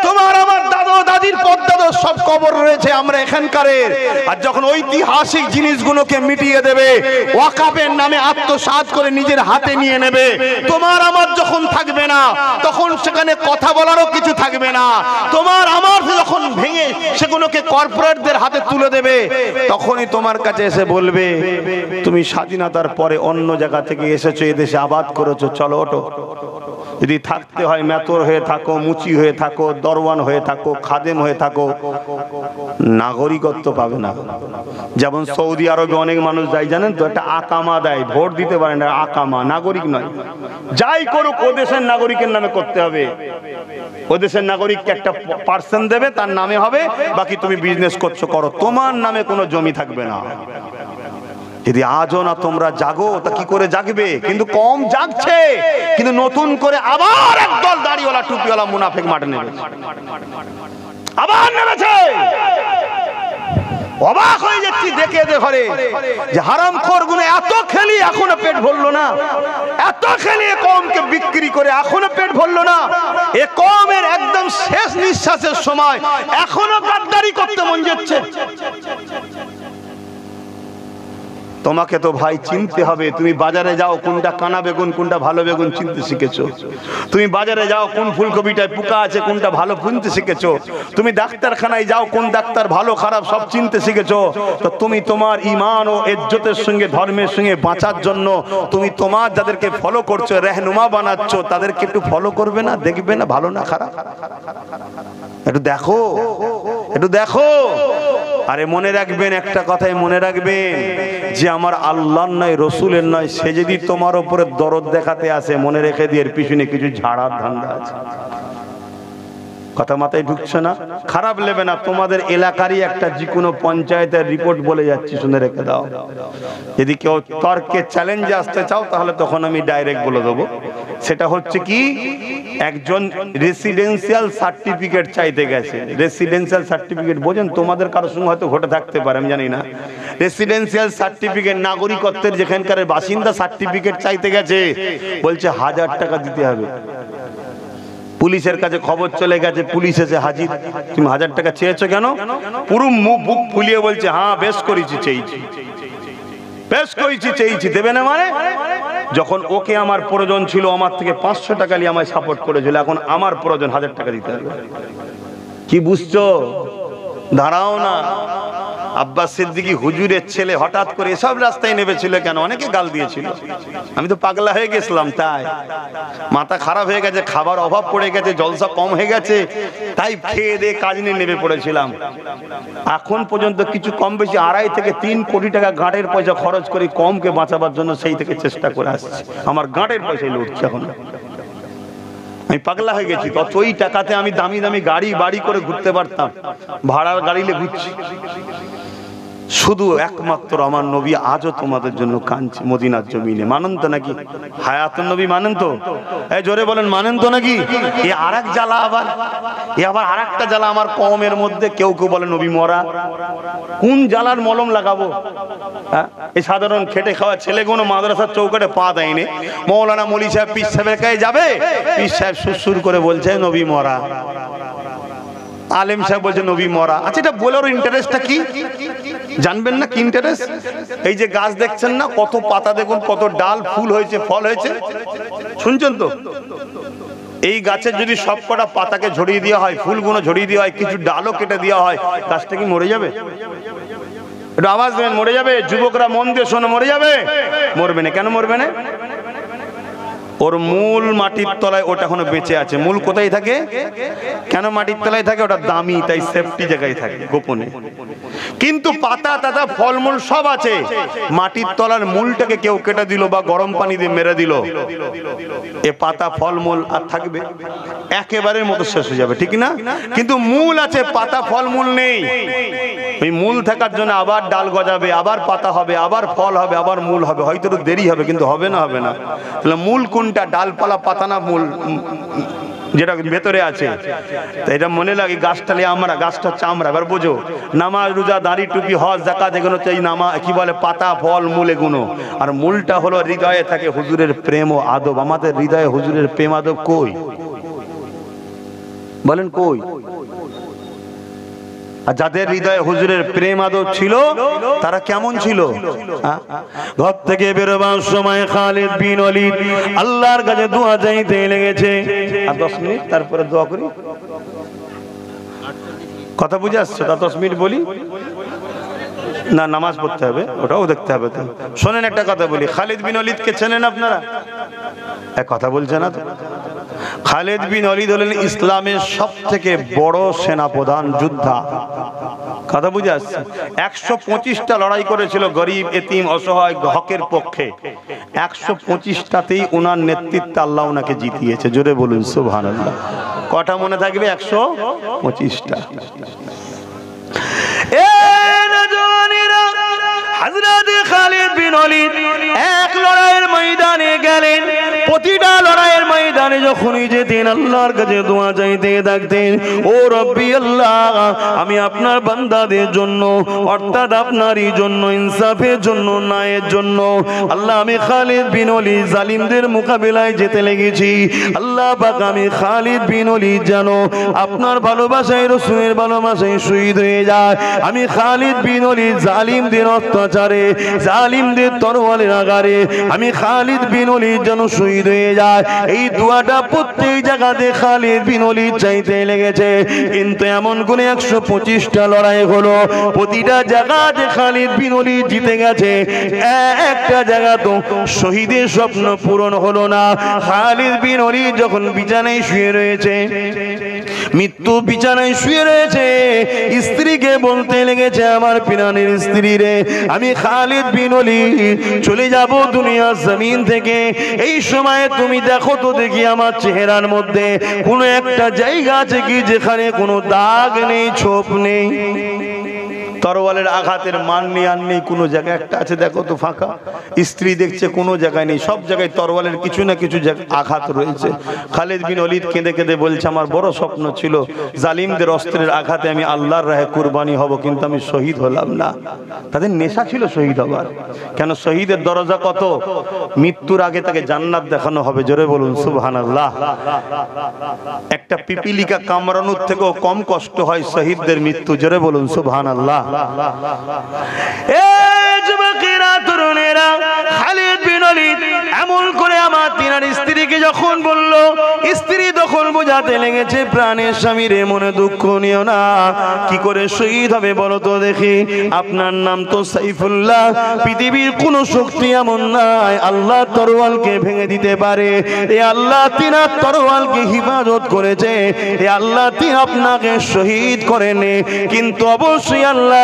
তোমার আমার দাদা দাদির পদ্মাদ সব কবর রয়েছে আমরা এখানকারের। আর যখন ঐতিহাসিক জিনিসগুলোকে মিটিয়ে দেবে, ওয়াকফের নামে আত্মসাৎ করে নিজের হাতে নিয়ে নেবে, তোমার আমার যখন থাকবে না, তখন সেখানে কথা বলারও কিছু থাকবে না। তোমার আমার যখন ভেঙে সেগুলোকে কর্পোরেটদের হাতে তুলে দেবে, তখনই তোমার কাছে এসে বলবে, তুমি স্বাধীনতার পরে অন্য জায়গা থেকে এসেছো, এদেশে আবাদ করেছো, চলো ওঠো। যদি থাকতে হয় মেতর হয়ে থাকো, মুচি হয়ে থাকো, দরওয়ান হয়ে থাকো, খাদেম হয়ে থাকো, নাগরিকত্ব পাবে না। যেমন সৌদি আরবে অনেক মানুষ যায় জানেন তো, একটা আকামা দেয়, ভোট দিতে পারে না, আকামা, নাগরিক নয়। যাই করুক ও দেশের নাগরিকের নামে করতে হবে, ও দেশের নাগরিককে একটা পার্সেন্ট দেবে, তার নামে হবে, বাকি তুমি বিজনেস করছো করো, তোমার নামে কোনো জমি থাকবে না। যদি আজও না তোমরা জাগো, তা কি করে জাগবে? কিন্তু কম জাগছে, কিন্তু নতুন করে আবার একদল দাড়িওয়ালা টুপিওয়ালা মুনাফিক মাঠে নেমেছে, আবার নেমেছে। অবাক হয়ে যাচ্ছি দেখে ঘরে যে হারামখোর গুলো এত খেলি এখনো পেট ভরলো না, এত খেলি কমকে বিক্রি করে এখনো পেট ভরলো না। এ কমের একদম শেষ নিঃশ্বাসের সময় এখনো গাদ্দারি করতে মন যাচ্ছে। তোমাকে তো ভাই চিনতে হবে। তুমি বাজারে যাও, কোনটা কানা বেগুন কোনটা ভালো বেগুন চিনতে শিখেছো। তুমি বাজারে যাও, কোন ফুলকপিটায় পোকা আছে কোনটা ভালো চিনতে শিখেছো। তুমি ডাক্তারখানায় যাও, কোন ডাক্তার ভালো খারাপ সব চিনতে শিখেছো। তো তুমি তোমার ঈমান ও ইজ্জতের সঙ্গে ধর্মের সঙ্গে বাঁচার জন্য তুমি তোমার যাদেরকে ফলো করছো, রহনুমা বানাচ্ছো, তাদেরকে একটু ফলো করবে না? দেখবে না ভালো না খারাপ? একটু দেখো, একটু দেখো। আরে মনে রাখবেন, একটা কথাই মনে রাখবেন, যে আমার আল্লাহর নয় রসুলের নয়, সে যদি তোমার উপরে দরদ দেখাতে আসে, মনে রেখে দিয়ে এর পিছনে কিছু ঝাড়ার ধান্দা আছে। কথা মাথায় ঢুকছে না? খারাপ লেবে না, তোমাদের এলাকারই একটা যে কোনো পঞ্চায়েতের রিপোর্ট বলে যাচ্ছি, শুনে রেখে দাও। যদি কেউ তর্কে চ্যালেঞ্জে আসতে চাও, তাহলে তখন আমি ডাইরেক্ট বলে দেবো। সেটা হচ্ছে কি, একজন রেসিডেন্সিয়াল সার্টিফিকেট চাইতে গেছে। রেসিডেন্সিয়াল সার্টিফিকেট বোঝেন? তোমাদের কারোর সঙ্গে হয়তো ঘটে থাকতে পারে, আমি জানি না। রেসিডেন্সিয়াল সার্টিফিকেট, নাগরিকত্বের যেখানকার বাসিন্দা সার্টিফিকেট চাইতে গেছে, বলছে 1000 টাকা দিতে হবে। পুলিশের কাছে খবর চলে গেছে, পুলিশ এসে হাজির। তুমি 1000 টাকা চেয়েছো কেন? পুরো বুক ফুলিয়ে বলছে, হ্যাঁ বেশ করেছি, চেয়েছি, বেশ করেছি, চেয়েছি। দেবে না মানে? যখন ওকে আমার প্রয়োজন ছিল, আমার থেকে 500 টাকা নিয়ে আমায় সাপোর্ট করেছিল, এখন আমার প্রয়োজন 1000 টাকা দিতে হবে। কি বুঝছো? দাঁড়াও না। আব্বাস সিদ্দিকী হুজুরের ছেলে হঠাৎ করে এসব রাস্তায় নেমেছিল কেন? অনেকে গাল দিয়েছিল, আমি তো পাগলা হয়ে গেছিলাম, তাই মাথা খারাপ হয়ে গেছে, খাবার অভাব পড়ে গেছে, জলসা কম হয়ে গেছে, তাই খেয়ে দিয়ে কাজ নিয়ে নেমে পড়েছিলাম। এখন পর্যন্ত কিছু কম বেশি 2.5 থেকে 3 কোটি টাকা গাঁটের পয়সা খরচ করে কমকে বাঁচাবার জন্য সেই থেকে চেষ্টা করে আসছি। আমার গাঁটের পয়সায় লুটছে এখন, আমি পাগলা হয়ে গেছি। তত ওই টাকাতে আমি দামি দামি গাড়ি বাড়ি করে ঘুরতে পারতাম, ভাড়ার গাড়িতে ঘুরছি। শুধু একমাত্র আমার নবী আজও তোমাদের জন্য কাঁদছে মদিনার জমিনে। মানেন তো নাকি? হায়াতুন নবী মানেন তো? এই জোরে বলেন, মানেন তো নাকি? এ আরেক জ্বালা, আবার এ আবার আরেকটা জ্বালা আমার কওমের মধ্যে। কেউ কেউ বলে নবী মরা। কোন জ্বালার মলম লাগাবো? হ্যাঁ, এই সাধারণ খেটে খাওয়া ছেলেগুলো মাদ্রাসার চৌকাটে পা দেয়নি, মৌলানা মলি সাহেব পীর সাহেবের কাছে যাবে, পীর সাহেব সুরসুর করে বলছে নবী মরা। আলেম সাহেব বলছে নবী মরা। আচ্ছা, এটা বলার ইন্টারেস্টটা কি জানবেন না? কি ইন্টারেস্ট? এই যে গাছ দেখছেন না, কত পাতা দেখুন, কত ডাল, ফুল হয়েছে, ফল হয়েছে, শুনছেন তো? এই গাছের যদি সবকটা পাতাকে ঝরিয়ে দেওয়া হয়, ফুলগুলো ঝরিয়ে দেওয়া হয়, কিছু ডালও কেটে দেওয়া হয়, গাছটা কি মরে যাবে? একটু আওয়াজ দেবেন, মরে যাবে? যুবকরা মন দিয়ে শোনো, মরে যাবে? মরবে না। কেন মরবে না? ওর মূল মাটির তলায়, ওটা এখনো বেঁচে আছে। মূল কোথায় থাকে? কেন মাটির তলায় থাকে? ওটা দামি, তাই সেফটি জায়গায় থাকে, গোপনে। কিন্তু পাতা টাতা ফলমূল সব আছে, মাটির তলার মূলটাকে কেউ কেটে দিল বা গরম পানি দিয়ে মেরে দিল, এ পাতা ফলমূল আর থাকবে? একেবারের মতো শেষ হয়ে যাবে, ঠিক না? কিন্তু মূল আছে, পাতা ফলমূল নেই। এই মূল থাকার জন্য আবার ডাল গজাবে, আবার পাতা হবে, আবার ফল হবে, আবার মূল হবে। হয়তো একটু দেরি হবে, কিন্তু হবে না, হবে না। তাহলে মূল কোনটা? ডালপালা, পাতা না মূল যেটা ভেতরে আছে? তাই এটা মনে লাগে, গাছটা আমরা, গাছটা হচ্ছে আমরা। এবার বোঝো, নামাজ রোজা দাড়ি টুপি হজ যাকাত এগুলো হচ্ছে এই নামা, কি বলে, পাতা ফল মূল এগুলো। আর মূলটা হলো হৃদয়ে থাকে হুজুরের প্রেম ও আদব। আমাদের হৃদয়ে হুজুরের প্রেম আদব কই? বলেন কই? আর যাদের হৃদয়ে হুজুরের প্রেম আদব ছিল, তারা কেমন ছিল? ঘর থেকে বেরোবার সময় খালিদ বিন ওয়ালিদ আল্লাহর কাছে দোয়া চাইতে লেগেছে। আর 10 মিনিট তারপরে দোয়া করি। কথা বুঝে আসছে? 10 মিনিট বলি না, নামাজ পড়তে হবে, ওটাও দেখতে হবে। তো শোনেন, একটা কথা বলি। খালিদ বিন ওয়ালিদকে চেনেন আপনারা? এক কথা বলছে না তো। খালিদ বিন ওয়ালিদ হলেন ইসলামের সব থেকে বড় সেনাপ্রধান, যোদ্ধা। কথা বুঝে আসছে? 125টা লড়াই করেছিল গরিব, এতিম, অসহায়, হকের পক্ষে। 125টাতেই ওনার নেতৃত্বে আল্লাহ ওনাকে জিতিয়েছে। জোরে বলুন সুবহানাল্লাহ। কটা মনে থাকবে? 125টা। হযরত খালিদ বিন ওয়ালিদ এক লড়াইয়ের ময়দানে গেলেন। প্রতিটা লড়াইয়ের ময়দানে যখনই যেতেন আল্লাহর কাছে দোয়া চাইতে থাকতেন, ও রব্বি আল্লাহ, আমি আপনার বান্দাদের জন্য, অর্থাৎ আপনারই জন্য, ইনসাফের জন্য, ন্যায়ের জন্য আল্লাহ, আমি খালিদ বিন ওয়ালিদ জালিমদের মোকাবিলায় যেতে লেগেছি। আল্লাহ পাক, আমি খালিদ বিন ওয়ালিদ যেন আপনার ভালোবাসায়, রাসূলের ভালোবাসায় শহীদ হয়ে যায়। আমি খালিদ বিন ওয়ালিদ জালিমদের অত্যাচারে, জালিমদের তরোয়ালের আঘাতে আমি খালিদ বিন ওয়ালিদ যেন শহীদ হয়ে যায়। এই দোয়াটা প্রত্যেক জায়গাতে খালিদ বিন ওয়ালিদ চাইতে লেগেছে। কিন্তু এমন করে 125টা লড়াই হলো, প্রতিটা জায়গাতে খালিদ বিন ওয়ালিদ জিতে গেছে। একটা জায়গা তো শহীদের স্বপ্ন পূরণ হলো না। খালিদ বিন ওয়ালিদ যখন বিছানায় শুয়ে রয়েছে, মৃত্যু বিছানায় শুয়ে রয়েছে, স্ত্রীকে বলতে লেগেছে, আমার প্রাণের স্ত্রী রে, আমি খালিদ বিন ওয়ালিদ চলে যাব দুনিয়ার জমিন থেকে। এই সময়ে তুমি দেখো তো দেখি আমার চেহারার মধ্যে কোনো একটা জায়গা আছে কি যেখানে কোনো দাগ নেই, ছোপ নেই, তরোয়ালের আঘাতের মান নেই, আর নেই কোনো জায়গায় একটা আছে, দেখো তো ফাঁকা। স্ত্রী দেখছে কোনো জায়গায় নেই, সব জায়গায় তরোয়ালের কিছু না কিছু আঘাত রয়েছে। খালিদ বিন ওয়ালিদ কেঁদে কেঁদে বলছে, আমার বড় স্বপ্ন ছিল জালিমদের অস্ত্রের আঘাতে আমি আল্লাহর রাহে কুরবানি হব, কিন্তু আমি শহীদ হলাম না। তাদের নেশা ছিল শহীদ হবার। কেন? শহীদের দরজা কত, মৃত্যুর আগে তাকে জান্নাত দেখানো হবে। জোরে বলুন সুবহানাল্লাহ। একটা পিপিলিকা কামড়ানোর থেকেও কম কষ্ট হয় শহীদদের মৃত্যু। জোরে বলুন সুবহানাল্লাহ। যুবকেরা, তরুণেরা, খালিদ বিন ওয়ালিদ এমন করে আমার তিনার স্ত্রীকে যখন বলল, স্ত্রী তখন বোঝাতে লেগেছে, প্রাণের স্বামীর মনে দুঃখ নিও না, কি করে শহীদ হবে বলো তো দেখি? আপনার নাম তো সাইফুল্লাহ, পৃথিবীর কোন শক্তি এমন নাই আল্লাহ তরোয়ালকে ভেঙে দিতে পারে। এ আল্লাহ তিনার তরোয়ালকে হিফাজত করেছে, এ আল্লাহ তিনি আপনাকে শহীদ করেনি, কিন্তু অবশ্যই আল্লাহ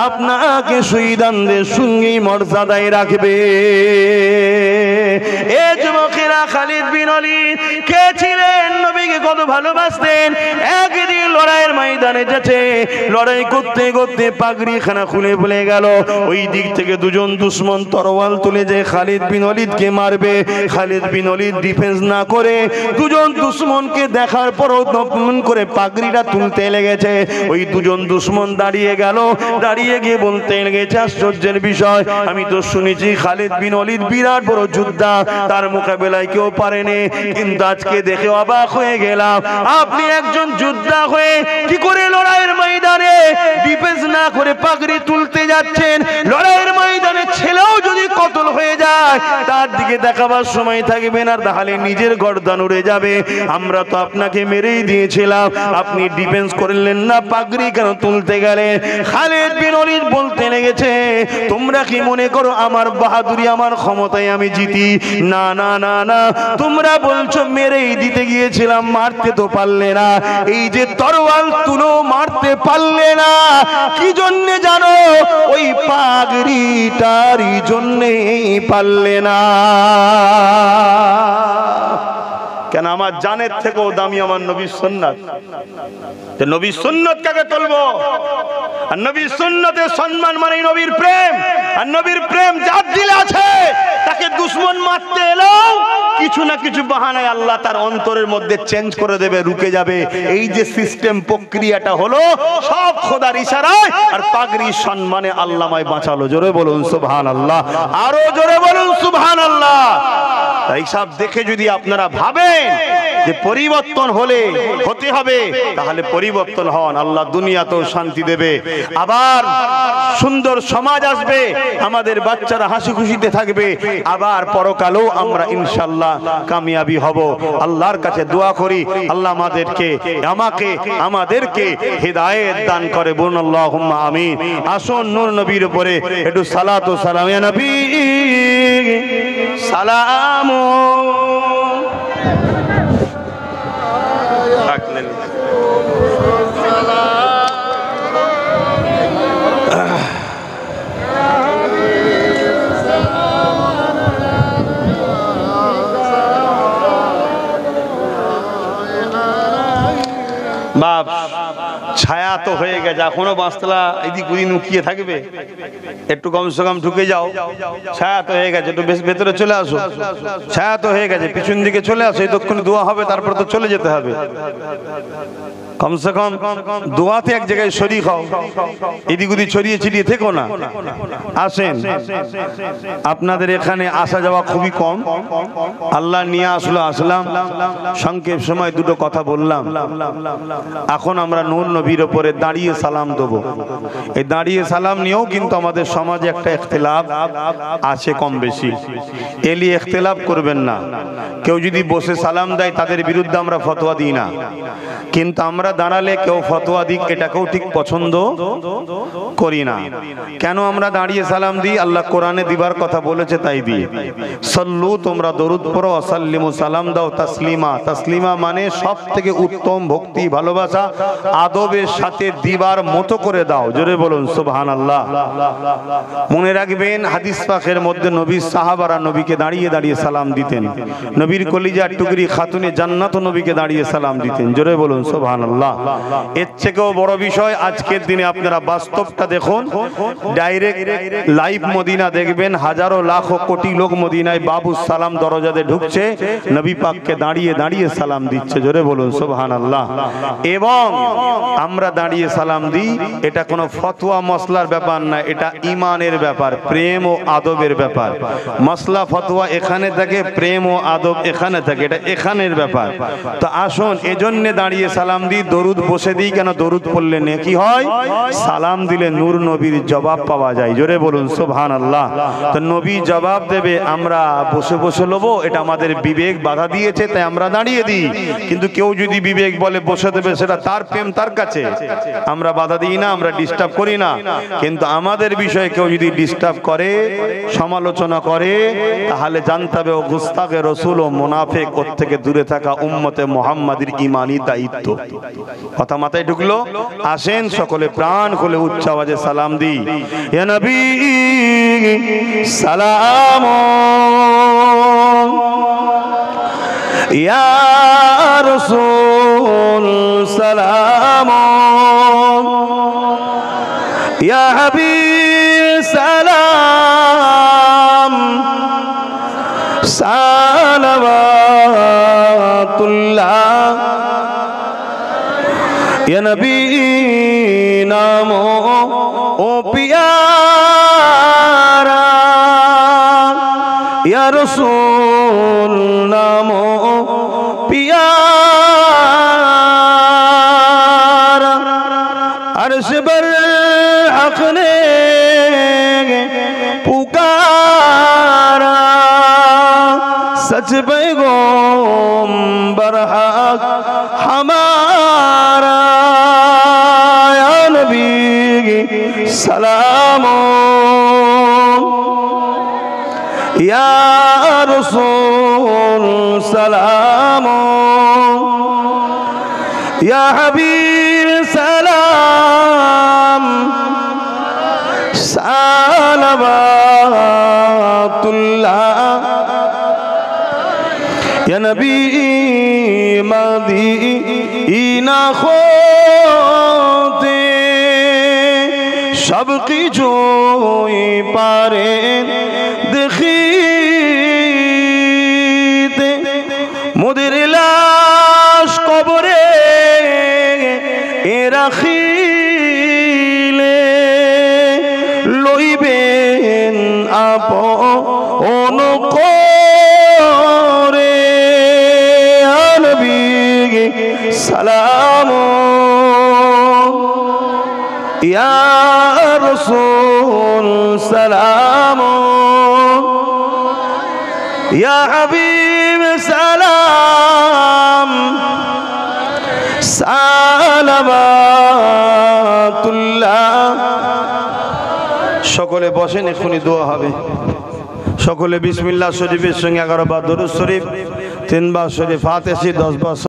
আপনাকে শহীদানদের সঙ্গেই মর্যাদায় রাখবে। এ যুবকেরা, খালিদ বিন ওয়ালিদ কে ছিলেন? নবীকে কত ভালোবাসতেন। একদিন লড়াইয়ের ময়দানে যেতে, লড়াই করতে করতে পাগড়ি খানা খুলে বলে গেল। ওই দিক থেকে দুজন দুশ্মন তরোয়াল তুলে যে খালিদ বিন ওয়ালিদকে মারবে। খালিদ বিন ওয়ালিদ ডিফেন্স না করে দুজন দুশ্মনকে দেখার পরও নমন করে পাগড়িটা তুলতে লেগেছে। ওই দুজন দুশ্মন দাঁড়িয়ে গেল, দাঁড়িয়ে গিয়ে বলতে লেগেছে, আশ্চর্যের বিষয়, আমি তো শুনেছি খালিদ বিন ওয়ালিদ বিরাট বড় যোদ্ধা, তার মোকাবেলায় কেউ পারেনি, কিন্তু আজকে দেখে অবাক হয়ে গেলাম। আপনি একজন যোদ্ধা হয়ে কি করে লড়াইয়ের ময়দানে ডিফেন্স না করে পাগড়ি তুলতে যাচ্ছেন? লড়াইয়ের ময়দানে ছেলেও যদি কতল হয়ে যায় তার দিকে দেখাবার সময় থাকবে না, তাহলে নিজের গর্দান উড়ে যাবে। আমরা তো আপনাকে মেরেই দিয়েছিলাম, আপনি ডিফেন্স করলেন না, পাগড়ি কেন তুলতে গেলেন? খালিদ বিন ওয়ালিদ বলতে লেগেছে, তোমরা কি মনে করো আমার বাহাদুরি, আমার ক্ষমতায় আমি জিতি? না না না না, তোমরা বলছো মেরেই দিতে গিয়েছিলাম, মারতে তো পারলে না। এই যে তরোয়াল তুলো মারতে পারলে না, কি জন্যে জানো? ওই পাগড়িটারই জন্যে পারলে না। কেন? আমার জানের থেকেও দামি আমার নবীর সুন্নাত। নবীর সুন্নাত কাকে তুলবো? আর নবীর সুন্নাতের সম্মান মানে নবীর প্রেম। আর নবীর প্রেম যার দিলে আছে, তাকে দুশমন মারতে এলেও কিছু না কিছু বাহানায় আল্লাহ তার অন্তরের মধ্যে চেঞ্জ করে দেবে, রুকে যাবে। এই যে সিস্টেম, প্রক্রিয়াটা হলো সব খোদার ইশারায়। আর পাগড়ির সম্মানে আল্লাহমায় বাঁচালো। জোরে বলুন সুবহানাল্লাহ, আরো জোরে বলুন সুবহানাল্লাহ। তাই সব দেখে যদি আপনারা ভাবেন যে পরিবর্তন হতে হবে, তাহলে পরিবর্তন হন। আল্লাহ দুনিয়াতেও শান্তি দেবে, আবার সুন্দর সমাজ আসবে, আমাদের বাচ্চারা হাসি খুশিতে থাকবে, আবার পরকালেও আমরা ইনশাআল্লাহ কামিয়াবি হব। আল্লাহর কাছে দোয়া করি আল্লাহ আমাদেরকে হিদায়াত দান করে। বলুন আল্লাহুম্মা আমিন। আসুন নূর নবীর উপরে একটু সালাত ও সালাম। ইয়া নবী সালাম। বাপ ছায়া তো হয়ে গেছে, এখনো বাঁশতলা এদিক ওদিক লুকিয়ে থাকবে? একটু কমসে কম ঢুকে যাও। ছায়া তো হয়ে গেছে, একটু বেশ ভেতরে চলে আসো। ছায়া তো হয়ে গেছে, পিছন দিকে চলে আসো। এতক্ষণে দোয়া হবে, তারপর তো চলে যেতে হবে। কমসে কম দোয়াতে এক জায়গায় শরীক হও, এদিক ওদিক ছড়িয়ে ছিটিয়ে থেকো না। আসেন, আপনাদের এখানে আসা যাওয়া খুবই কম, আল্লাহ নিয়ে আসলাম। সংক্ষেপ সময় দুটো কথা বললাম। এখন আমরা নূর নবীর উপরে দাঁড়িয়ে সালাম দেবো। এই দাঁড়িয়ে সালাম নিয়েও কিন্তু আমাদের সমাজে একটা ইখতিলাফ আছে কম বেশি। এলি ইখতিলাফ করবেন না। কেউ যদি বসে সালাম দেয় তাদের বিরুদ্ধে আমরা ফতোয়া দিই না, কিন্তু আমরা দাঁড়ালে কেউ ফতোয়া দিক এটাকেও ঠিক পছন্দ করি না। কেন আমরা দাঁড়িয়ে সালাম দিই? আল্লাহ কোরআনে দিবার কথা বলেছে, তাই দিই। সল্লু, তোমরা দরুদ পড়ো, সাল্লিমু, সালাম দাও, তাসলিমা। তাসলিমা মানে সব থেকে উত্তম ভক্তি, ভালোবাসা, আদবের সাথে দিবার মতো করে দাও। জোরে বলুন সুবহানাল্লাহ। মনে রাখবেন হাদিস পাকের মধ্যে নবীর সাহাবারা নবীকে দাঁড়িয়ে দাঁড়িয়ে সালাম দিতেন। নবীর কলিজার টুকরি খাতুনে জান্নাত নবীকে দাঁড়িয়ে সালাম দিতেন। জোরে বলুন সুবহানাল্লাহ। এর থেকেও বড় বিষয়, আজকের দিনে আপনারা বাস্তবটা দেখুন। ডাইরেক্ট লাইভ মদিনা দেখবেন, হাজারো লাখো কোটি লোক মদিনায় বাবু সালাম দরজাতে ঢুকছে, নবী পাককে দাঁড়িয়ে দাঁড়িয়ে সালাম দিচ্ছে। জোরে বলুন সুবহানাল্লাহ। এবং আমরা দাঁড়িয়ে সালাম দিই, এটা কোনো ফতোয়া মসলার ব্যাপার না, এটা ইমানের ব্যাপার, প্রেম ও আদবের ব্যাপার। মসলা ফতোয়া এখানে থাকে, প্রেম ও আদব এখানে থাকে, এটা এখানের ব্যাপার। তো আসুন, এজন্য দাঁড়িয়ে সালাম দিই। দরুদ বসে দিই কেন? দরুদ পড়লে নেকি হয়, সালাম দিলে নূর নবীর জবাব পাওয়া যায়। জোরে বলুন সুবহানাল্লাহ। তো নবী জবাব দেবে, আমরা বসে বসে লবো, এটা আমাদের বিবেক বাধা দিয়েছে, তাই আমরা দাঁড়িয়ে দিই। কিন্তু কেউ যদি বিবেক বলে বসে দেবে, সেটা তার প্রেম তার কাছে, আমরা বাধা দিই না, আমরা ডিস্টার্ব করি না। কিন্তু আমাদের বিষয়ে কেউ যদি ডিস্টার্ব করে, সমালোচনা করে, তাহলে জানতে হবে ও গুস্তাখে রাসূল ও মুনাফিক। ওর থেকে দূরে থাকা উম্মতে মুহাম্মাদির ঈমানি দায়িত্ব। কথা মাথায় ঢুকলো? আসেন সকলে প্রাণ খুলে উচ্চ আওয়াজে সালাম দিই। ইয়া নবী সালাম, ইয়া রাসূল সালাম, ইয়া হাবিব সালাম, সালাওয়াতুল্লাহ। ইয়া নবী নামো ও পিয়ারা, ইয়া রাসূল নামো পিয়ারা। सच पैगंबर हक हमारा या नबी सलाम या रसूल सलाम या हबीब सलाम सलावतुल्लाह या नबी मदीना खोते सब की जोई पारे देखीते मुदिर लाश कबरे ए राखिले লইবেন আপন করে নবী সালাম ইয়া রাসূল সালাম ইয়া হাবিব সালাম সালাওয়াতুল্লাহ। সকলে বসেন, এক্ষুনি দোয়া হবে। সকলে বিসমিল্লাহ শরীফের সঙ্গে 11 বার দরুদ শরীফ, 3 বার শরীফ ফাতিহা, 10 বার